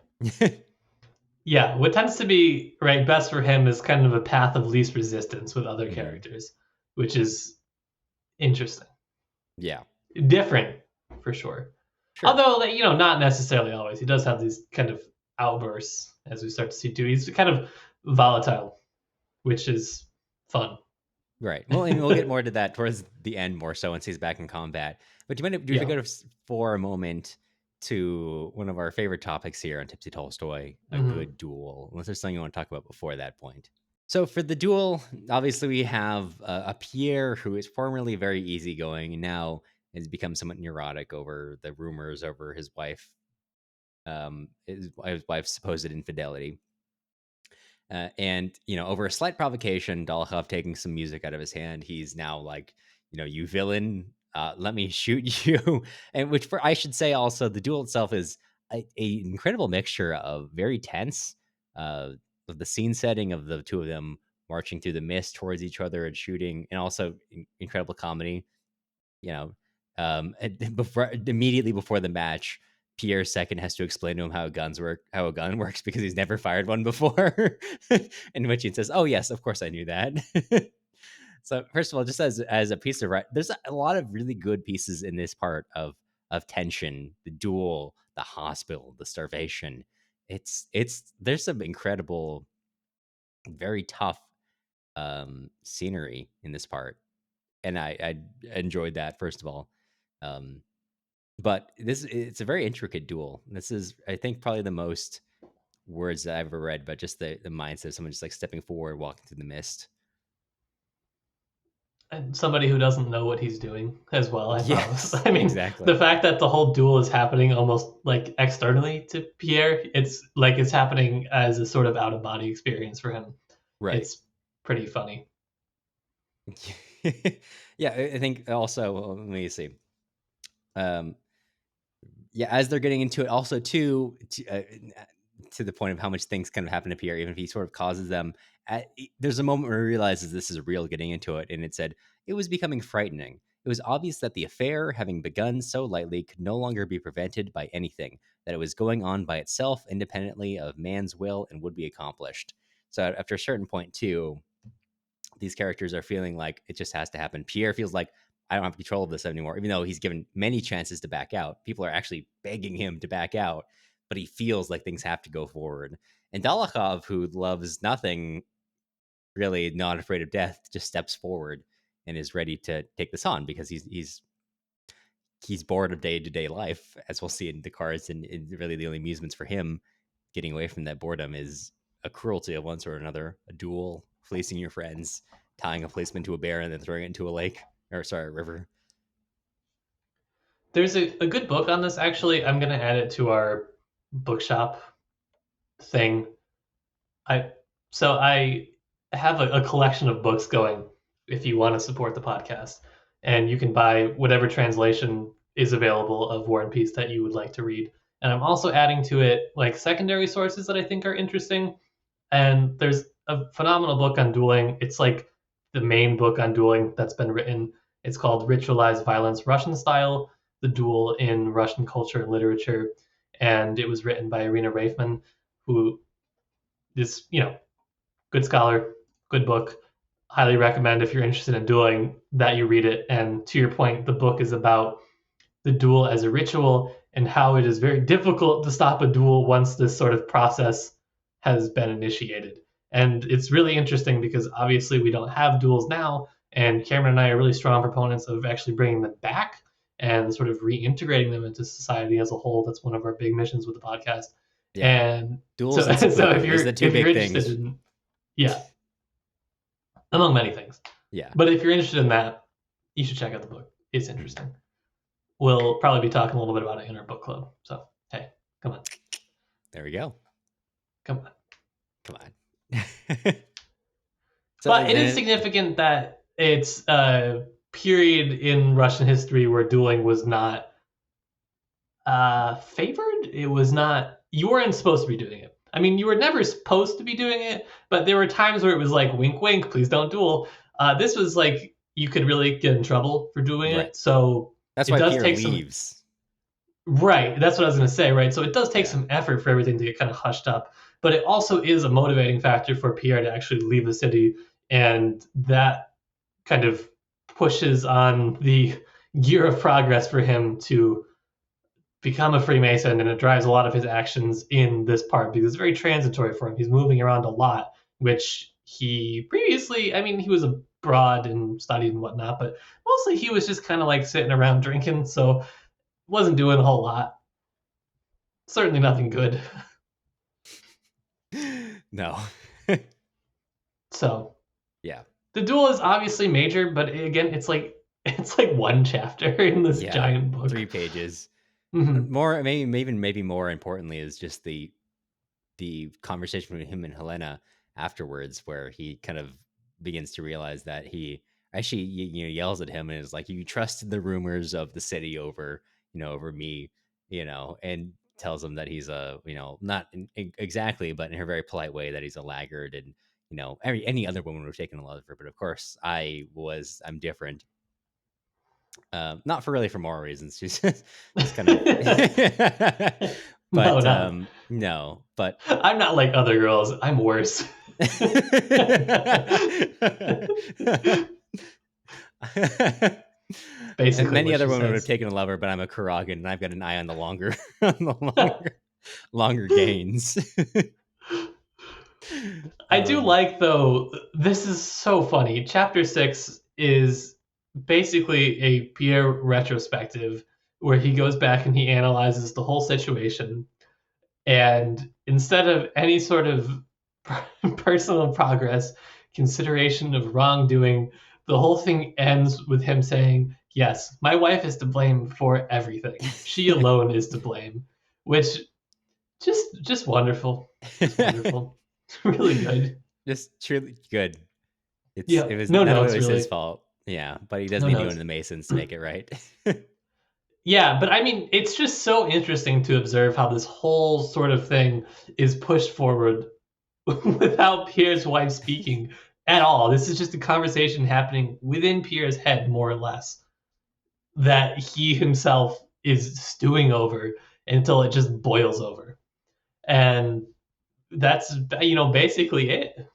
Yeah, what tends to be best for him is kind of a path of least resistance with other characters, which is interesting. Yeah. Different, for sure. Although, not necessarily always. He does have these kind of outbursts, as we start to see too. He's kind of volatile, which is fun. Right. Well, and we'll get more to that towards the end, more so once he's back in combat. But do you want to Yeah. go for a moment to one of our favorite topics here on Tipsy Tolstoy, a Hmm. good duel? Unless there's something you want to talk about before that point. So for the duel, obviously we have a Pierre who is formerly very easygoing and now has become somewhat neurotic over the rumors over his his wife's supposed infidelity. And over a slight provocation, Dolokhov taking some music out of his hand, he's now like, you villain, let me shoot you. And which, for I should say, also the duel itself is a incredible mixture of very tense, uh, of the scene setting of the two of them marching through the mist towards each other and shooting, and also incredible comedy. You know, immediately before the match, Pierre second has to explain to him how a gun works because he's never fired one before. In which he says, "Oh yes, of course I knew that." So first of all, just as a piece of there's a lot of really good pieces in this part of tension, the duel, the hospital, the starvation. It's there's some incredible, very tough scenery in this part, and I enjoyed that first of all. Um, but it's a very intricate duel. This is, I think, probably the most words that I've ever read, but just the mindset of someone just like stepping forward, walking through the mist. And somebody who doesn't know what he's doing as well, I promise. Yes, I mean, the exactly. fact that the whole duel is happening almost like externally to Pierre, it's like it's happening as a sort of out of body experience for him. Right. It's pretty funny. Yeah, I think also, well, let me see. Um, yeah, as they're getting into it, also to the point of how much things kind of happen to Pierre, even if he sort of causes them. There's a moment where he realizes this is real getting into it, and it said it was becoming frightening. It was obvious that the affair, having begun so lightly, could no longer be prevented by anything, that it was going on by itself, independently of man's will, and would be accomplished. So after a certain point, too, these characters are feeling like it just has to happen. Pierre feels like I don't have control of this anymore, even though he's given many chances to back out. People are actually begging him to back out, but he feels like things have to go forward. And Dolokhov, who loves nothing, really not afraid of death, just steps forward and is ready to take this on because he's bored of day to day life, as we'll see in the cards, and really the only amusements for him getting away from that boredom is a cruelty of one sort or another, a duel, fleecing your friends, tying a policeman to a bear, and then throwing it into a lake, or sorry, a river. There's a good book on this, actually. I'm going to add it to our bookshop thing. I so I have a collection of books going if you want to support the podcast, and you can buy whatever translation is available of War and Peace that you would like to read. And I'm also adding to it like secondary sources that I think are interesting. And there's a phenomenal book on dueling. It's like the main book on dueling that's been written. It's called Ritualized Violence Russian Style: The Duel in Russian Culture and Literature. And it was written by Irina Rafman, who is, good scholar, good book. Highly recommend if you're interested in dueling that you read it. And to your point, the book is about the duel as a ritual and how it is very difficult to stop a duel once this sort of process has been initiated. And it's really interesting because obviously we don't have duels now, and Cameron and I are really strong proponents of actually bringing them back and sort of reintegrating them into society as a whole. That's one of our big missions with the podcast. Yeah, And duels so, and so if seppuku is you're the two if you're big interested things. in, yeah, among many things, Yeah. but if you're interested in that, you should check out the book. It's Mhm. interesting. We'll probably be talking a little bit about it in our book club. So, hey, come on. There we go. Come on. Come on. So But it is then, significant that it's a period in Russian history where dueling was not favored. It was not, you weren't supposed to be doing it. I mean, you were never supposed to be doing it, but there were times where it was like, wink, wink, please don't duel. This was like, you could really get in trouble for doing right. it. So That's it why does Pierre take some. leaves. Right, that's what I was going to say, right? So it does take Yeah. some effort for everything to get kind of hushed up, but it also is a motivating factor for Pierre to actually leave the city, and that kind of pushes on the gear of progress for him to become a Freemason, and it drives a lot of his actions in this part because it's very transitory for him. He's moving around a lot, which he previously, I mean, he was a broad and studied and whatnot, but mostly he was just kind of like sitting around drinking, so wasn't doing a whole lot. Certainly nothing good. No. So Yeah. the duel is obviously major, but again, it's like one chapter in this Yeah. giant book. 3 pages. Mm-hmm. More, maybe more importantly, is just the conversation with him and Helena afterwards, where he kind of begins to realize that he actually yells at him and is like, "You trusted the rumors of the city over over me," and tells him that he's a not exactly, but in her very polite way, that he's a laggard, and any other woman would have taken a lot of her, but of course I'm different. Not for really for moral reasons. She's just kind of, No, but not. no, but I'm not like other girls. I'm worse. and Basically many what other she women would have says. taken a lover, but I'm a Karagan, and I've got an eye on the longer, on the longer gains. I do like, though, this is so funny. Chapter 6 is basically a Pierre retrospective where he goes back and he analyzes the whole situation. And instead of any sort of personal progress, consideration of wrongdoing, the whole thing ends with him saying, "Yes, my wife is to blame for everything. She alone is to blame," which just wonderful, just wonderful, really good. Just truly good. Yeah, It was no not notes always his really, fault. Yeah, but he does no need doing notes. the Masons to make it right. Yeah, but I mean, it's just so interesting to observe how this whole sort of thing is pushed forward without Pierre's wife speaking at all. This is just a conversation happening within Pierre's head, more or less, that he himself is stewing over until it just boils over. And that's, basically it.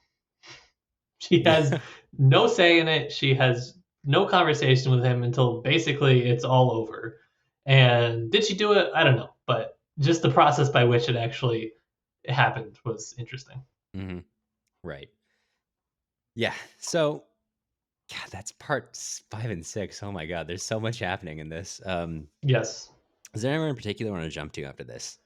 She has Yeah. no say in it. She has no conversation with him until basically it's all over. And did she do it? I don't know. But just the process by which it actually happened was interesting. Hmm. Right. Yeah. So, God, that's parts 5 and 6. Oh my God, there's so much happening in this. Yes. Is there anyone in particular you want to jump to after this?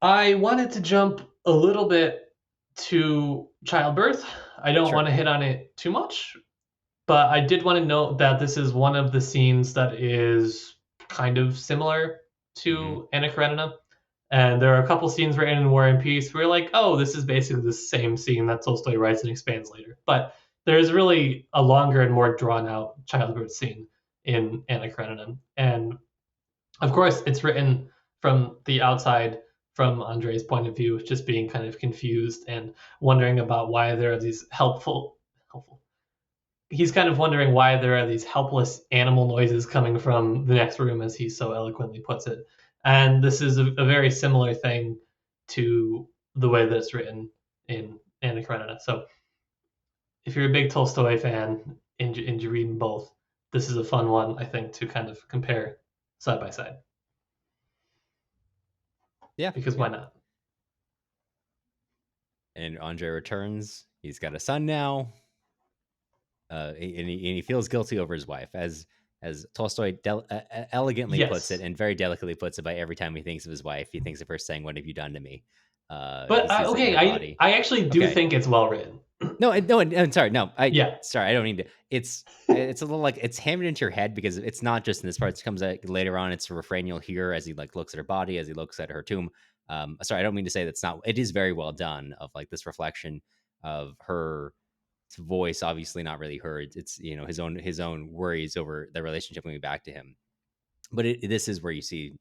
I wanted to jump a little bit to childbirth. I don't want Sure. to hit on it too much, but I did want to note that this is one of the scenes that is kind of similar Hmm. to Anna Karenina. And there are a couple scenes written in War and Peace where you're like, oh, this is basically the same scene that Tolstoy writes and expands later. But there's really a longer and more drawn out childbirth scene in Anna Karenina. And of course, it's written from the outside, from Andrei's point of view, just being kind of confused and wondering about why there are these helpful. He's kind of wondering why there are these helpless animal noises coming from the next room, as he so eloquently puts it. And this is a very similar thing to the way that it's written in Anna Karenina. So if you're a big Tolstoy fan and you're reading both, this is a fun one, I think, to kind of compare side by side. Yeah. Because Yeah. why not? And Andre returns. He's got a son now, and he feels guilty over his wife, as Tolstoy elegantly puts it, Yes. and very delicately puts it. By every time he thinks of his wife, he thinks of her saying, "What have you done to me?" He But sees it in okay, her body. I actually do Okay. think it's well written. No, no, I'm sorry. No, Yeah. sorry. I don't need to. It's a little like it's hammered into your head, because it's not just in this part. It comes out later on. It's a refrain you'll hear as he like looks at her body, as he looks at her tomb. Sorry, I don't mean to say that's not. It is very well done, of like this reflection of her voice, obviously not really heard. It's his own worries over the relationship coming back to him. But this is where you see,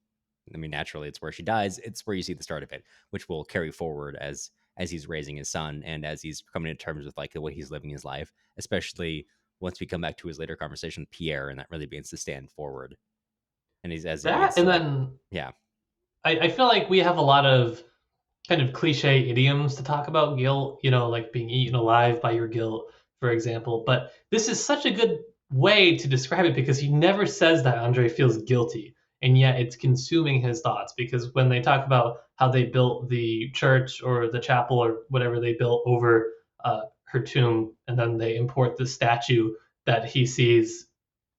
I mean, naturally, it's where she dies. It's where you see the start of it, which will carry forward as he's raising his son, and as he's coming to terms with like the way he's living his life, especially once we come back to his later conversation with Pierre, and that really begins to stand forward. And he's as he That, begins to and like, then yeah, I feel like we have a lot of kind of cliche idioms to talk about guilt, like being eaten alive by your guilt, for example. But this is such a good way to describe it because he never says that Andre feels guilty, and yet it's consuming his thoughts. Because when they talk about how they built the church or the chapel or whatever they built over her tomb, and then they import the statue that he sees.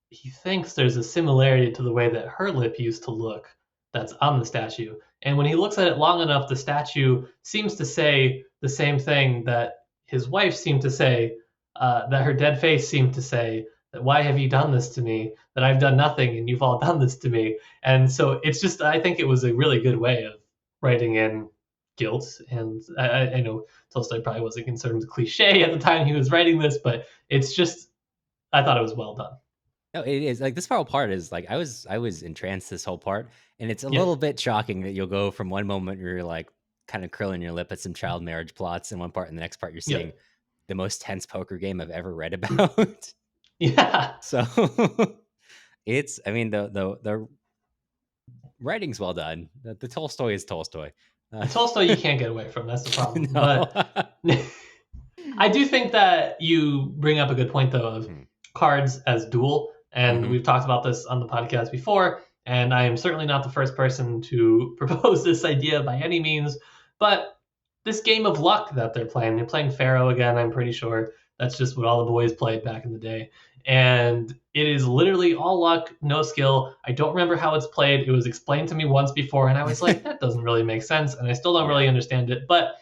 He thinks there's a similarity to the way that her lip used to look that's on the statue. And when he looks at it long enough, the statue seems to say the same thing that his wife seemed to say, that her dead face seemed to say, that why have you done this to me? That I've done nothing and you've all done this to me. And so it's just, I think it was a really good way of writing in guilt. And I know Tolstoy probably wasn't concerned with cliche at the time he was writing this, but it's just, I thought it was well done. No, it is like this whole part is like I was entranced this whole part, and it's a Yeah. little bit shocking that you'll go from one moment where you're like kind of curling your lip at some child marriage plots in one part, and the next part you're Yeah. seeing the most tense poker game I've ever read about. Yeah. So it's, I mean, the writing's well done. The Tolstoy is Tolstoy. Tolstoy you can't get away from. That's the problem. No. But I do think that you bring up a good point, though, of cards as duel. And Mhm. we've talked about this on the podcast before. And I am certainly not the first person to propose this idea by any means. But this game of luck that they're playing Pharaoh again, I'm pretty sure. That's just what all the boys played back in the day. And it is literally all luck, no skill. I don't remember how it's played. It was explained to me once before, and I was like, that doesn't really make sense. And I still don't really Yeah. understand it. But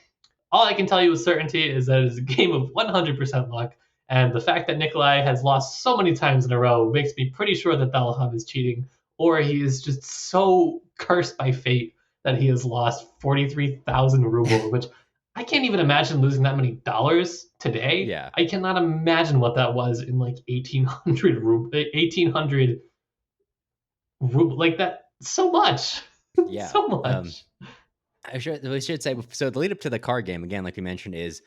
all I can tell you with certainty is that it is a game of 100% luck. And the fact that Nikolai has lost so many times in a row makes me pretty sure that Delahav is cheating, or he is just so cursed by fate that he has lost 43,000 rubles, which I can't even imagine losing that many dollars today. Yeah. I cannot imagine what that was in like 1800 ruble, like that. So much. Yeah. So much. We should say, so the lead up to the card game again, like we mentioned, is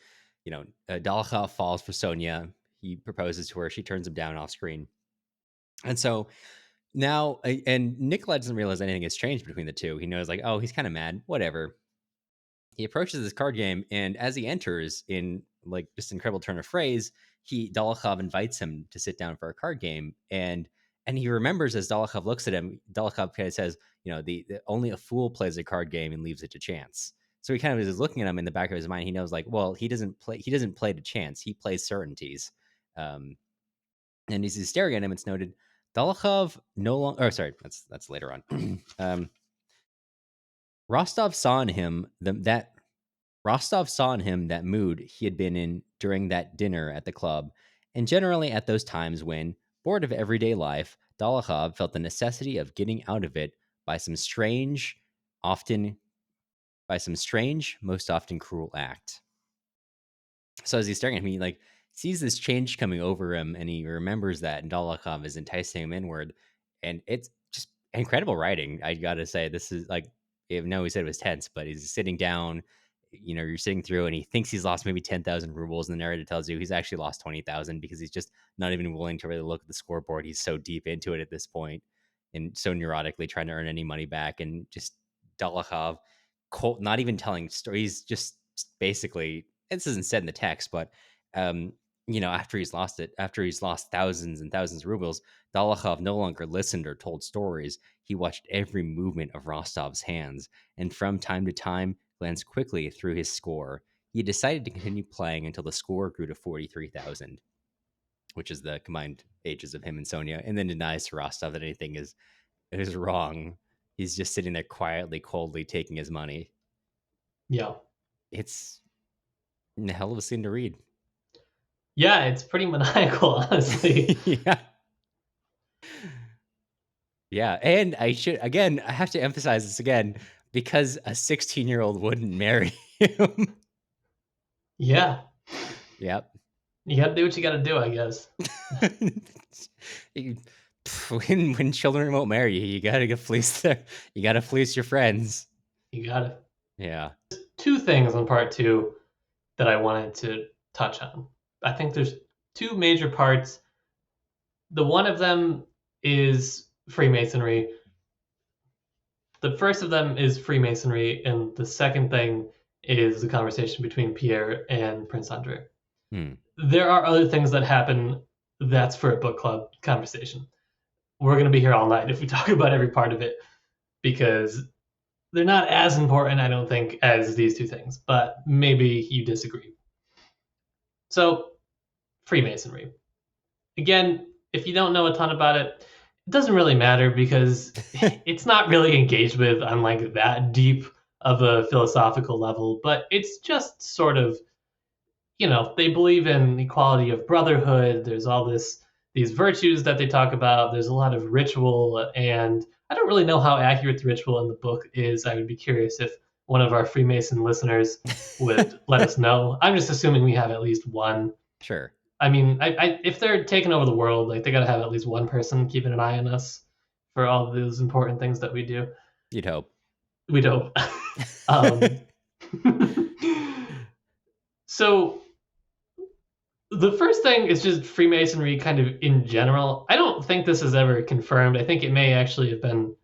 Dalakhov falls for Sonia. He proposes to her. She turns him down off screen, and so now, and Nikolai doesn't realize anything has changed between the two. He knows, like, oh, he's kind of mad. Whatever. He approaches this card game, and as he enters, in like just an incredible turn of phrase, Dolokhov invites him to sit down for a card game, and he remembers as Dolokhov looks at him, Dolokhov kind of says, the only a fool plays a card game and leaves it to chance. So he kind of is looking at him in the back of his mind. He knows, like, well, he doesn't play to chance. He plays certainties. And as he's staring at him, it's noted Dolokhov no longer. Oh, sorry, that's later on. Rostov saw in him that Rostov saw in him that mood he had been in during that dinner at the club, and generally at those times when, bored of everyday life, Dolokhov felt the necessity of getting out of it by some strange, often most often cruel act. So as he's staring at me, like, sees this change coming over him, and he remembers that Dolokhov is enticing him inward, and it's just incredible writing. I gotta say, this is like, no, he said it was tense, but he's sitting down. You're sitting through, and he thinks he's lost maybe 10,000 rubles, and the narrator tells you he's actually lost 20,000 because he's just not even willing to really look at the scoreboard. He's so deep into it at this point, and so neurotically trying to earn any money back, and just Dolokhov, not even telling stories, just basically, this isn't said in the text, but after he's lost thousands and thousands of rubles, Dolokhov no longer listened or told stories. He watched every movement of Rostov's hands, and from time to time glanced quickly through his score. He decided to continue playing until the score grew to 43,000, which is the combined ages of him and Sonia, and then denies to Rostov that anything is wrong. He's just sitting there quietly, coldly taking his money. Yeah. It's a hell of a scene to read. Yeah, it's pretty maniacal, honestly. Yeah. Yeah. And I have to emphasize this again, because a 16-year-old wouldn't marry him. Yeah. Yep. You gotta do what you gotta do, I guess. When children won't marry you, you gotta fleece your friends. You gotta. Yeah. Two things on part two that I wanted to touch on. I think there's two major parts. The one of them is Freemasonry. The first of them is Freemasonry, and the second thing is the conversation between Pierre and Prince Andre. There are other things that happen. That's for a book club conversation. We're going to be here all night if we talk about every part of it, because they're not as important, I don't think, as these two things, but maybe you disagree. So, Freemasonry. Again, if you don't know a ton about it, it doesn't really matter because it's not really engaged with on like that deep of a philosophical level, but it's just sort of, they believe in equality of brotherhood. There's all these virtues that they talk about. There's a lot of ritual, and I don't really know how accurate the ritual in the book is. I would be curious if one of our Freemason listeners would let us know. I'm just assuming we have at least one. Sure. I mean, if they're taking over the world, like they got to have at least one person keeping an eye on us for all of those important things that we do. You'd hope. We don't. um, so the first thing is just Freemasonry kind of in general. I don't think this is ever confirmed. I think it may actually have been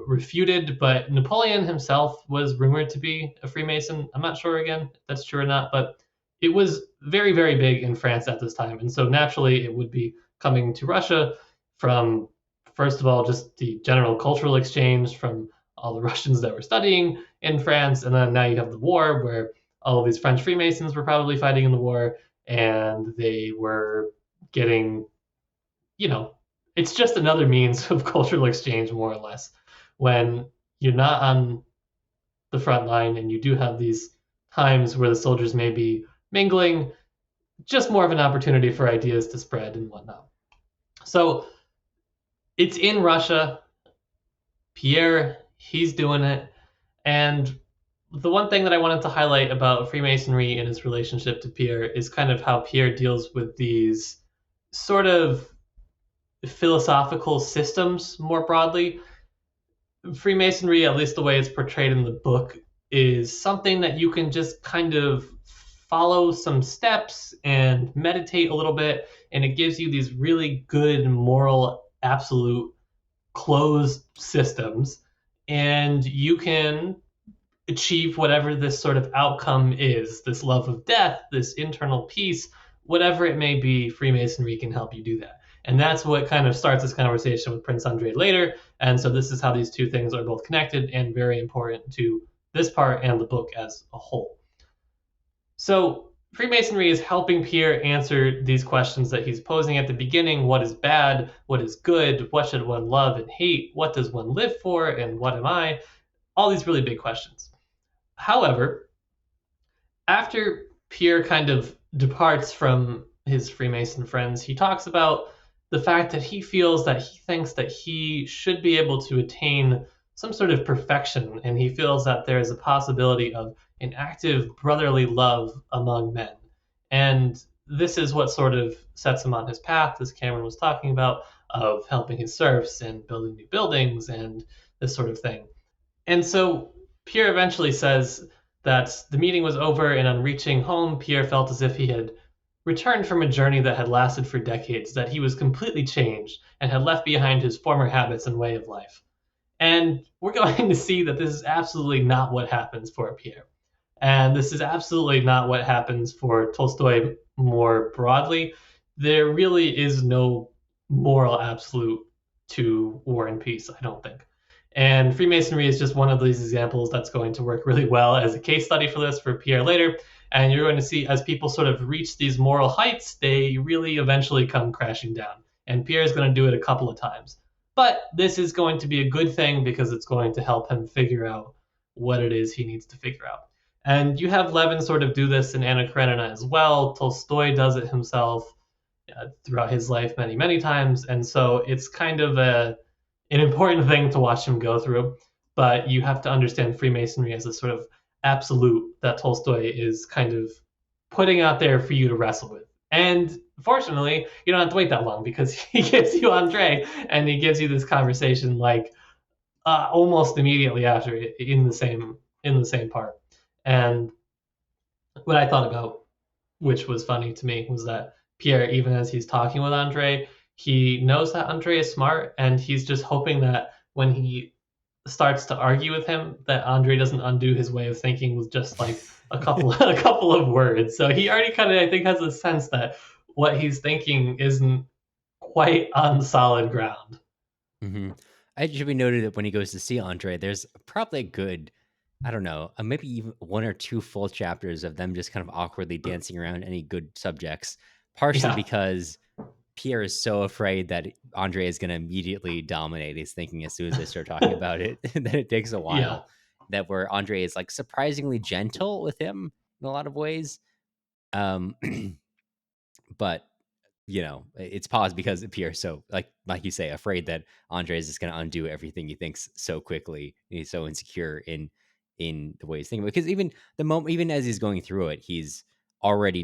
refuted, but Napoleon himself was rumored to be a Freemason. I'm not sure again if that's true or not, but it was very, very big in France at this time. And so naturally, it would be coming to Russia from, first of all, just the general cultural exchange from all the Russians that were studying in France. And then now you have the war where all of these French Freemasons were probably fighting in the war and they were getting, you know, it's just another means of cultural exchange, more or less. When you're not on the front line and you do have these times where the soldiers may be mingling, just more of an opportunity for ideas to spread and whatnot. So it's in Russia. Pierre, he's doing it. And the one thing that I wanted to highlight about Freemasonry and its relationship to Pierre is kind of how Pierre deals with these sort of philosophical systems more broadly. Freemasonry, at least the way it's portrayed in the book, is something that you can just kind of follow some steps and meditate a little bit, and it gives you these really good moral, absolute closed systems, and you can achieve whatever this sort of outcome is, this love of death, this internal peace, whatever it may be. Freemasonry can help you do that. And that's what kind of starts this conversation with Prince Andre later. And so this is how these two things are both connected and very important to this part and the book as a whole. So Freemasonry is helping Pierre answer these questions that he's posing at the beginning. What is bad? What is good? What should one love and hate? What does one live for? And what am I? All these really big questions. However, after Pierre kind of departs from his Freemason friends, he talks about the fact that he feels that he thinks that he should be able to attain some sort of perfection, and he feels that there is a possibility of an active brotherly love among men. And this is what sort of sets him on his path, as Cameron was talking about, of helping his serfs and building new buildings and this sort of thing. And so Pierre eventually says that the meeting was over, and on reaching home, Pierre felt as if he had returned from a journey that had lasted for decades, that he was completely changed and had left behind his former habits and way of life. And we're going to see that this is absolutely not what happens for Pierre. And this is absolutely not what happens for Tolstoy more broadly. There really is no moral absolute to War and Peace, I don't think. And Freemasonry is just one of these examples that's going to work really well as a case study for this for Pierre later. And you're going to see as people sort of reach these moral heights, they really eventually come crashing down. And Pierre is going to do it a couple of times. But this is going to be a good thing because it's going to help him figure out what it is he needs to figure out. And you have Levin sort of do this in Anna Karenina as well. Tolstoy does it himself throughout his life many, many times. And so it's kind of an important thing to watch him go through. But you have to understand Freemasonry as a sort of absolute that Tolstoy is kind of putting out there for you to wrestle with. And fortunately, you don't have to wait that long because he gives you Andre and he gives you this conversation like almost immediately after in the same part. And what I thought about, which was funny to me, was that Pierre, even as he's talking with Andre, he knows that Andre is smart, and he's just hoping that when he starts to argue with him, that Andre doesn't undo his way of thinking with just like a couple of words. So he already kind of, I think, has a sense that what he's thinking isn't quite on solid ground. Mm-hmm. It should be noted that when he goes to see Andre, there's probably a good I don't know, maybe even one or two full chapters of them just kind of awkwardly dancing around any good subjects, partially Yeah. because Pierre is so afraid that Andre is going to immediately dominate his thinking as soon as they start talking about it, and then it takes a Yeah. while. That where Andre is like surprisingly gentle with him in a lot of ways, um, but it's paused because Pierre's so like you say, afraid that Andre is just going to undo everything he thinks so quickly. He's so insecure in the way he's thinking. Because even the moment, even as he's going through it, he's already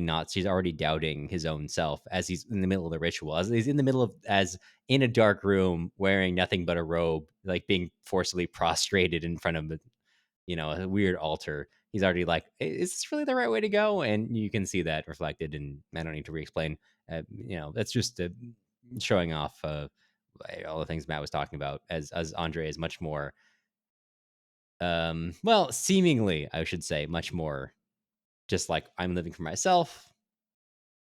doubting his own self as he's in the middle of the ritual, as he's in the middle of as in a dark room wearing nothing but a robe, like being forcibly prostrated in front of a weird altar. He's already like, is this really the right way to go? And you can see that reflected, and I don't need to re-explain. That's just showing off all the things Matt was talking about, as Andre is much more, well, seemingly, I should say, much more just like, I'm living for myself.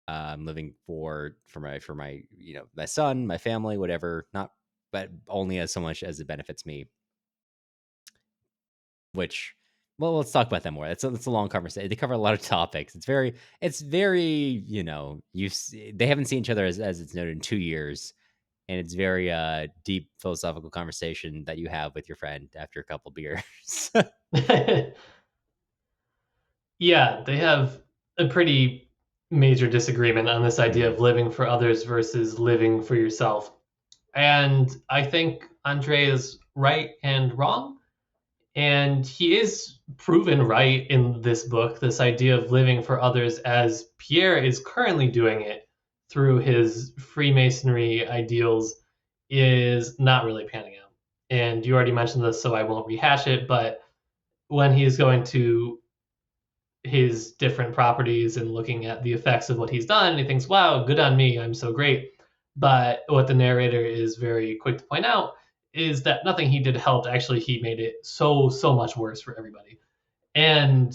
I'm living for my my son, my family, whatever. Not, but only as so much as it benefits me. Which, well, let's talk about that more. It's a long conversation. They cover a lot of topics. It's very they haven't seen each other, as it's noted, in 2 years, and it's very deep philosophical conversation that you have with your friend after a couple beers. Yeah, they have a pretty major disagreement on this idea Hmm. of living for others versus living for yourself. And I think Andre is right and wrong. And he is proven right in this book, this idea of living for others as Pierre is currently doing it through his Freemasonry ideals is not really panning out. And you already mentioned this, so I won't rehash it, but when he's going to his different properties and looking at the effects of what he's done, and he thinks, wow, good on me, I'm so great. But what the narrator is very quick to point out is that nothing he did helped. Actually, he made it so much worse for everybody. And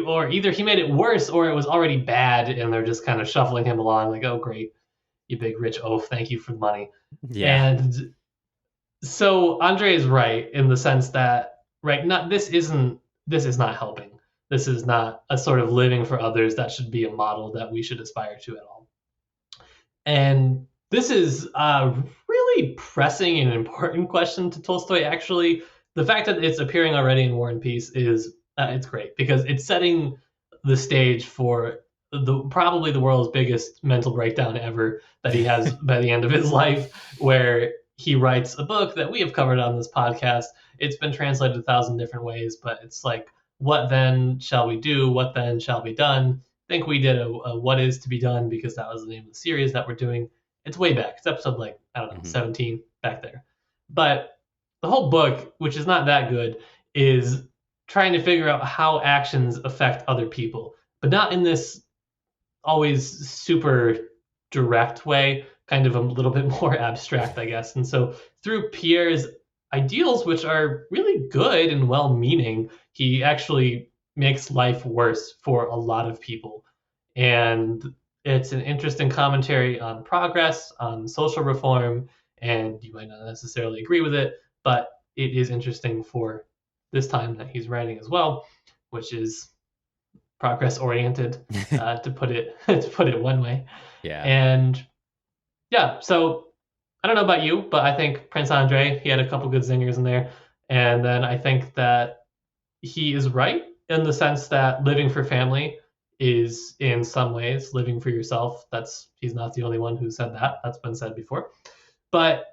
or either he made it worse or it was already bad and they're just kind of shuffling him along like, oh great, you big rich oaf, thank you for the money. Yeah. And so Andre is right in the sense that right, not this is not helping. This is not a sort of living for others that should be a model that we should aspire to at all. And this is a really pressing and important question to Tolstoy. Actually, the fact that it's appearing already in War and Peace is it's great because it's setting the stage for the probably the world's biggest mental breakdown ever that he has by the end of his life, where he writes a book that we have covered on this podcast. It's been translated 1,000 different ways, but it's like, what then shall we do? What then shall be done? Think we did a what is to be done because that was the name of the series that we're doing. It's way back. It's episode like, I don't know, Hmm. 17 back there. But the whole book, which is not that good, is trying to figure out how actions affect other people, but not in this always super direct way, kind of a little bit more abstract, I guess. And so through Pierre's ideals, which are really good and well meaning, he actually makes life worse for a lot of people. And it's an interesting commentary on progress, on social reform, and you might not necessarily agree with it, but it is interesting for this time that he's writing as well, which is progress oriented, to put it to put it one way. Yeah. And yeah, so I don't know about you, but I think Prince Andre, he had a couple good zingers in there, and then I think that he is right in the sense that living for family is in some ways living for yourself. That's he's not the only one who said that. That's been said before. But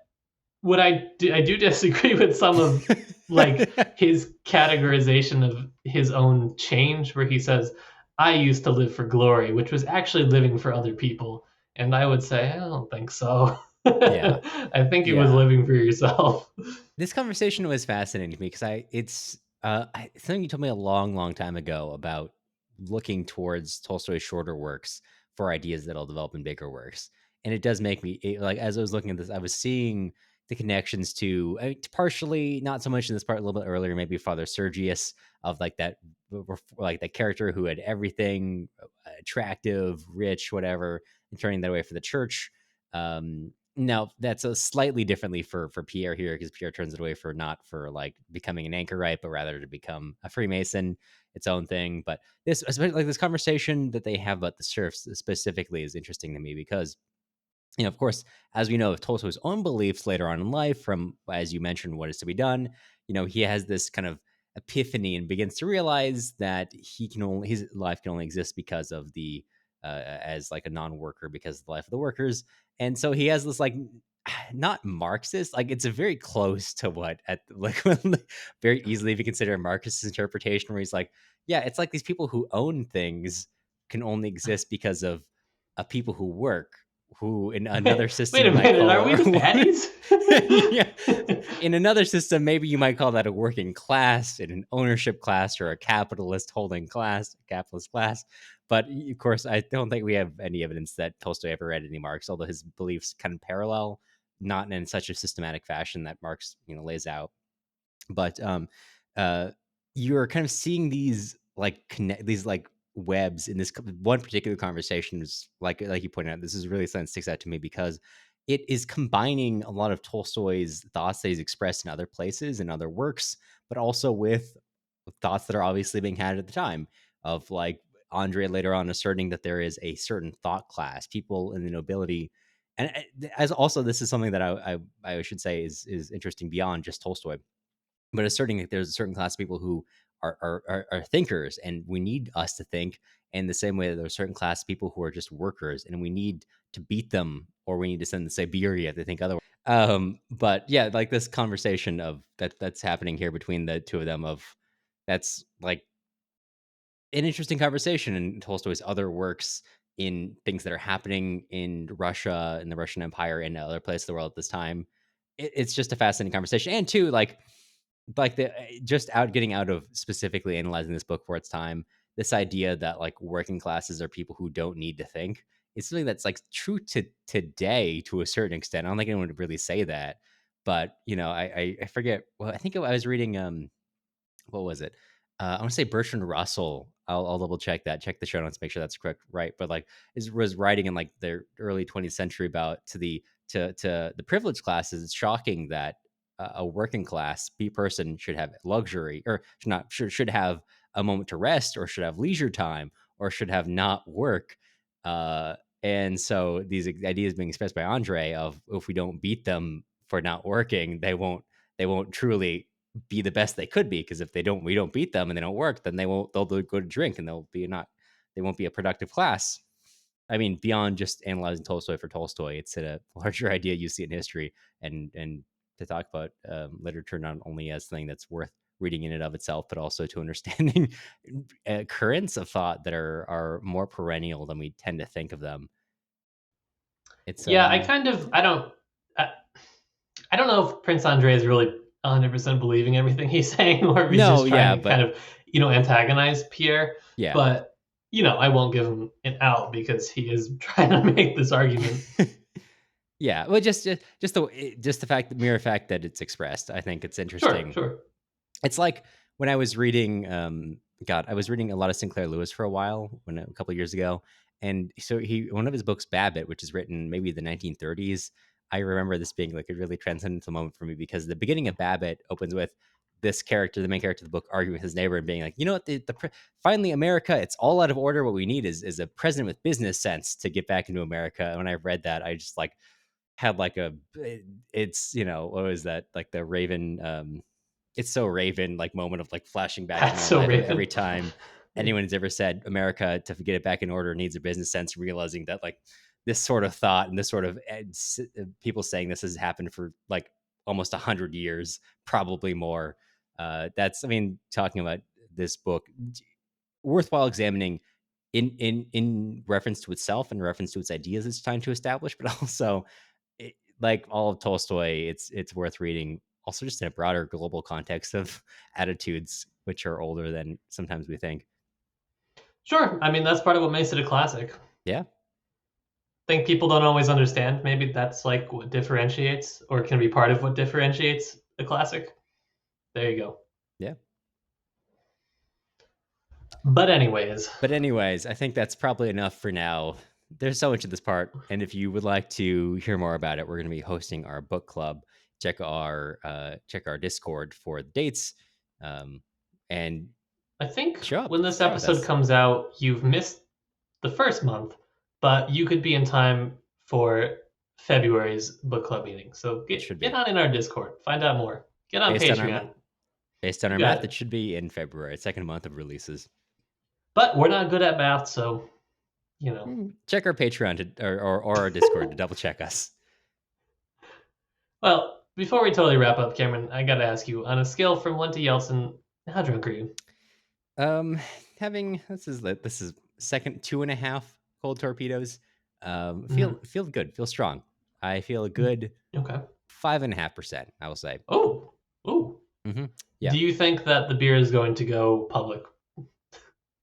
what I do disagree with some of like his categorization of his own change where he says I used to live for glory, which was actually living for other people. And I would say I don't think so. Yeah. I think it was Yeah. living for yourself. This conversation was fascinating to me because it's something you told me a long time ago about looking towards Tolstoy's shorter works for ideas that'll develop in bigger works, and it does make me like, as I was looking at this, I was seeing the connections to, partially, not so much in this part, a little bit earlier, maybe Father Sergius, of like that, like that character who had everything, attractive, rich, whatever, and turning that away for the church. No, that's a slightly differently for Pierre here, because Pierre turns it away for not for like becoming an anchorite, but rather to become a Freemason, its own thing. But this, especially like this conversation that they have about the serfs specifically, is interesting to me because, of course, as we know of Tolstoy's own beliefs later on in life, from, as you mentioned, what is to be done, he has this kind of epiphany and begins to realize that his life can only exist because of as like a non-worker, because of the life of the workers. And so he has this, like, not Marxist, like, it's a very close to what at like very easily if you consider a Marxist interpretation, where he's like, yeah, it's like these people who own things can only exist because of people who work, who in another system Wait a you might minute, are call we the baddies? yeah, in another system maybe you might call that a working class, in an ownership class, or a capitalist holding class, capitalist class. But of course, I don't think we have any evidence that Tolstoy ever read any Marx, although his beliefs kind of parallel, not in such a systematic fashion that Marx lays out. But uh you're kind of seeing these like these like webs in this one particular conversation. Is like you pointed out, this is really something that sticks out to me, because it is combining a lot of Tolstoy's thoughts that he's expressed in other places and other works, but also with thoughts that are obviously being had at the time, of like Andre later on asserting that there is a certain thought class, people in the nobility. And as also, this is something that I should say is interesting beyond just Tolstoy, but asserting that there's a certain class of people who are thinkers, and we need us to think in the same way that there's a certain class of people who are just workers, and we need to beat them, or we need to send them to Siberia if they think otherwise. But yeah, like this conversation of that's happening here between the two of them, of that's like an interesting conversation in Tolstoy's other works, in things that are happening in Russia, in the Russian Empire, and other places of the world at this time. It's just a fascinating conversation, and two, like the just out getting out of specifically analyzing this book for its time, this idea that like working classes are people who don't need to think, is something that's like true to today to a certain extent. I don't think anyone would really say that, but I forget. Well, I think I was reading what was it? I want to say Bertrand Russell. I'll double check that. Check the show notes, make sure that's correct, right? But like, was writing in like the early 20th century about to the privileged classes. It's shocking that a working class person should have luxury, or should have a moment to rest, or should have leisure time, or should have not work. Uh, and so these ideas being expressed by Andre of, if we don't beat them for not working, they won't truly be the best they could be, because if we don't beat them and they don't work, then they'll go to drink, and they won't be a productive class. I mean, beyond just analyzing Tolstoy for Tolstoy, it's a larger idea you see in history, and to talk about literature not only as something that's worth reading in and of itself, but also to understanding currents of thought that are more perennial than we tend to think of them. It's Yeah, I, I don't know if Prince Andre is really 100% believing everything he's saying, or if he's no, just trying yeah, to kind but of, antagonize Pierre. yeah. But, I won't give him an out because he is trying to make this argument. Yeah, well, just the mere fact that it's expressed, I think it's Sure, interesting. sure. It's like when I was reading, I was reading a lot of Sinclair Lewis for a while, a couple of years ago, and so one of his books, Babbitt, which is written maybe the 1930s. I remember this being like a really transcendental moment for me, because the beginning of Babbitt opens with this character, the main character of the book, arguing with his neighbor and being like, you know what, finally America, it's all out of order. What we need is a president with business sense to get back into America. And when I read that, I just like had like it's what was that, like the Raven, it's so Raven like moment of like flashing back to That's my so life of every Raven. time anyone has ever said America, to get it back in order, needs a business sense, realizing that like this sort of thought and this sort of people saying this has happened for like almost 100 years, probably more. That's, I mean, talking about this book, worthwhile examining in reference to itself and reference to its ideas it's trying to establish, but also like all of Tolstoy, it's worth reading. Also, just in a broader global context of attitudes, which are older than sometimes we think. Sure. I mean, that's part of what makes it a classic. Yeah, Think people don't always understand. Maybe that's like what differentiates, or can be part of what differentiates a classic. There you go. yeah. But anyways, But anyways, I think that's probably enough for now. there's so much of this part, and if you would like to hear more about it, we're going to be hosting our book club. Check our Discord for the dates, and I think show up, when this chat with episode us. comes out, you've missed the first month, but you could be in time for February's book club meeting. So It should get be on in our Discord, find out more. Get on based on our Patreon. based on You our got math. it. It should be in February, second month of releases. But we're not good at math, so Check our Patreon or our Discord to double check us. Well, before we totally wrap up, Cameron, I gotta ask you, on a scale from 1 to Yeltsin, how drunk are you? Having this is second 2.5 cold torpedoes. Feel good, feel strong. I feel a good Okay. 5.5%. I will say. Oh. Yeah. Do you think that the beer is going to go public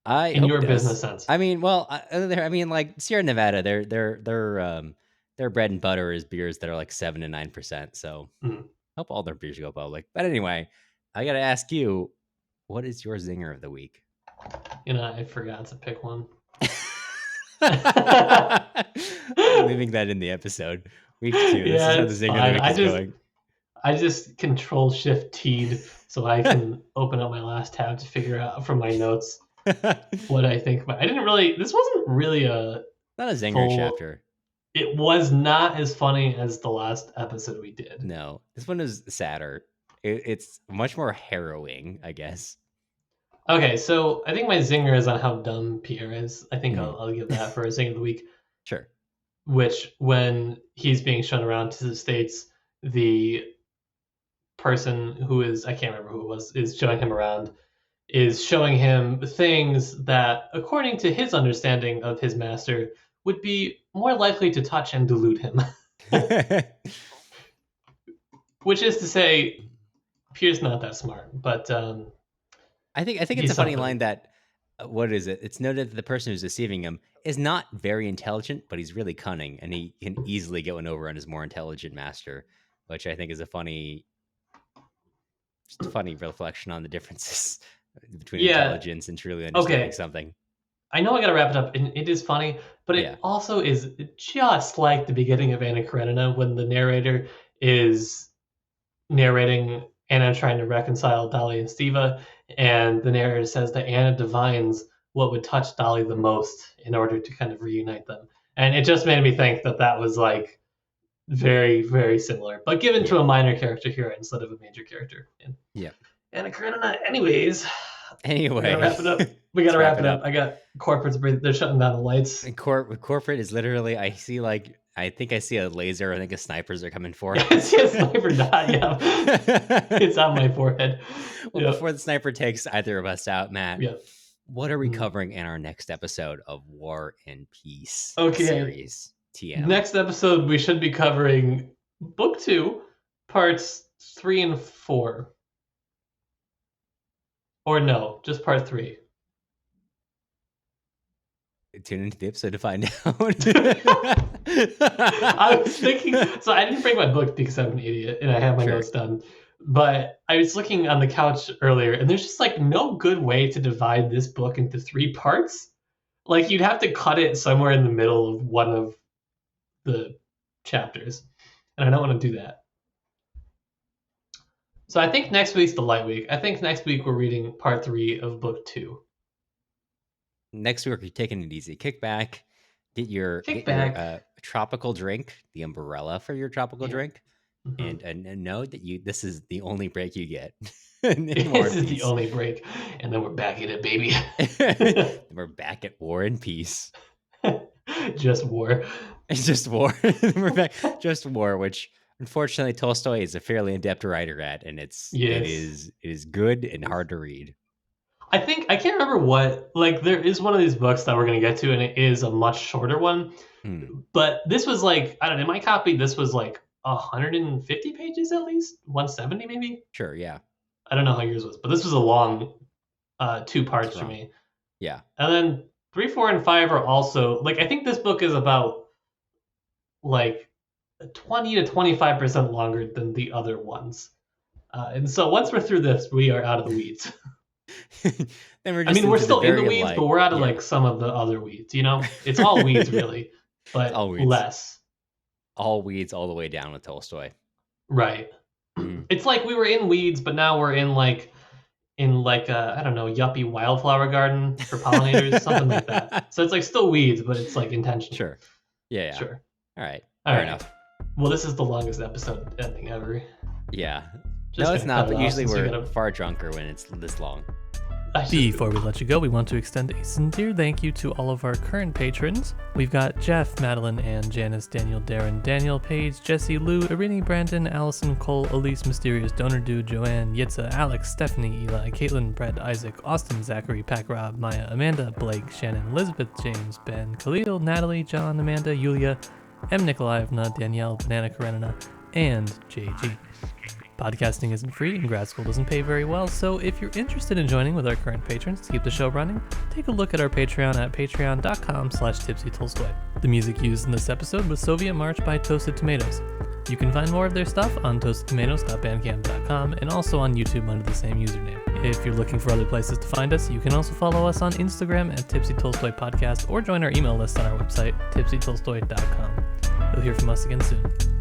I in hope it your does. business sense? I mean, well, like Sierra Nevada, their bread and butter is beers that are like 7 to 9%. So Mm. hope all their beers go public. But anyway, I gotta ask you, what is your zinger of the week? I forgot to pick one. I'm leaving that in the episode. Week 2. This is Yeah, how the it's zinger of the fine. week is going. I just control shift T'd so I can open up my last tab to figure out from my notes what I think. But this wasn't really a Not a zinger full. chapter. It was not as funny as the last episode we did. No, this one is sadder. It's much more harrowing, I guess. Okay, so I think my zinger is on how dumb Pierre is. I think I'll give that for a zinger of the week. Sure. Which, when he's being shown around to the States, the person who is, I can't remember who it was, is showing him around, is showing him things that, according to his understanding of his master, would be more likely to touch and delude him. Which is to say, Pierre's not that smart, but I think it's a funny line that what is it? It's noted that the person who's deceiving him is not very intelligent, but he's really cunning, and he can easily get one over on his more intelligent master, which I think is a funny reflection on the differences between intelligence and truly understanding something. I know I gotta wrap it up, and it is funny, but it also is just like the beginning of Anna Karenina when the narrator is narrating Anna trying to reconcile Dolly and Steva, and the narrator says that Anna divines what would touch Dolly the most in order to kind of reunite them. And it just made me think that was like very, very similar, but given to a minor character here instead of a major character. Yeah. Anna Karenina, anyways. Anyway, we gotta wrap it up. We gotta wrap it up. I got corporates. They're shutting down the lights. And corporate is literally. I think I see a laser. I think a snipers are coming for. I see a sniper dot. Yeah, it's on my forehead. Well, before the sniper takes either of us out, Matt. Yeah. What are we covering in our next episode of War and Peace series? TM. Next episode, we should be covering book 2, parts 3 and 4. Or no, just part 3. Tune into the episode to find out. I was thinking, so I didn't bring my book because I'm an idiot and I have my notes done. But I was looking on the couch earlier, and there's just like no good way to divide this book into 3 parts. Like you'd have to cut it somewhere in the middle of one of the chapters, and I don't want to do that. So I think next week's the light week. I think next week we're reading part 3 of book 2. Next week you're taking it easy. Kick back, get your tropical drink, the umbrella for your tropical drink, and know that this is the only break you get. This is the only break, and then we're back at it, baby. We're back at War and Peace. Just war. It's just war. We're back. Just war, which unfortunately Tolstoy is a fairly adept writer at, and it is good and hard to read. I think I can't remember what, like there is one of these books that we're going to get to, and it is a much shorter one. But this was like, I don't know, in my copy this was like 150 pages at least, 170 maybe. Sure, yeah. I don't know how yours was, but this was a long 2 parts for me. Yeah. And then 3, 4, and 5 are also like, I think this book is about like 20 to 25% longer than the other ones. And so once we're through this, we are out of the weeds. Then we're still in the weeds, but we're out of like some of the other weeds, It's all weeds really. It's but all weeds. less. All weeds all the way down with Tolstoy. Right. Mm. It's like we were in weeds, but now we're in like a, I don't know, yuppie wildflower garden for pollinators, something like that. So it's like still weeds, but it's like intentional. Sure. Yeah. Sure. All right. All Fair right. enough. Well, this is the longest episode ending ever. Yeah. Just No, it's gonna not, cut it but off usually since we we're gotta- far drunker when it's this long. Before we let you go, we want to extend a sincere thank you to all of our current patrons. We've got Jeff, Madeline, Ann, Janice, Daniel, Darren, Daniel, Paige, Jesse, Lou, Irini, Brandon, Allison, Cole, Elise, Mysterious, Donor Dude, Joanne, Yitza, Alex, Stephanie, Eli, Caitlin, Brett, Isaac, Austin, Zachary, Pack Rob, Maya, Amanda, Blake, Shannon, Elizabeth, James, Ben, Khalil, Natalie, John, Amanda, Yulia, M. Nikolaevna, Danielle, Banana Karenina, and JG. Podcasting isn't free and grad school doesn't pay very well, so if you're interested in joining with our current patrons to keep the show running, take a look at our Patreon at patreon.com/tipsytolstoy. The music used in this episode was Soviet March by Toasted Tomatoes. You can find more of their stuff on toastedtomatoes.bandcamp.com and also on YouTube under the same username. If you're looking for other places to find us, you can also follow us on Instagram at Tipsy Tolstoy Podcast or join our email list on our website, tipsytolstoy.com. You'll hear from us again soon.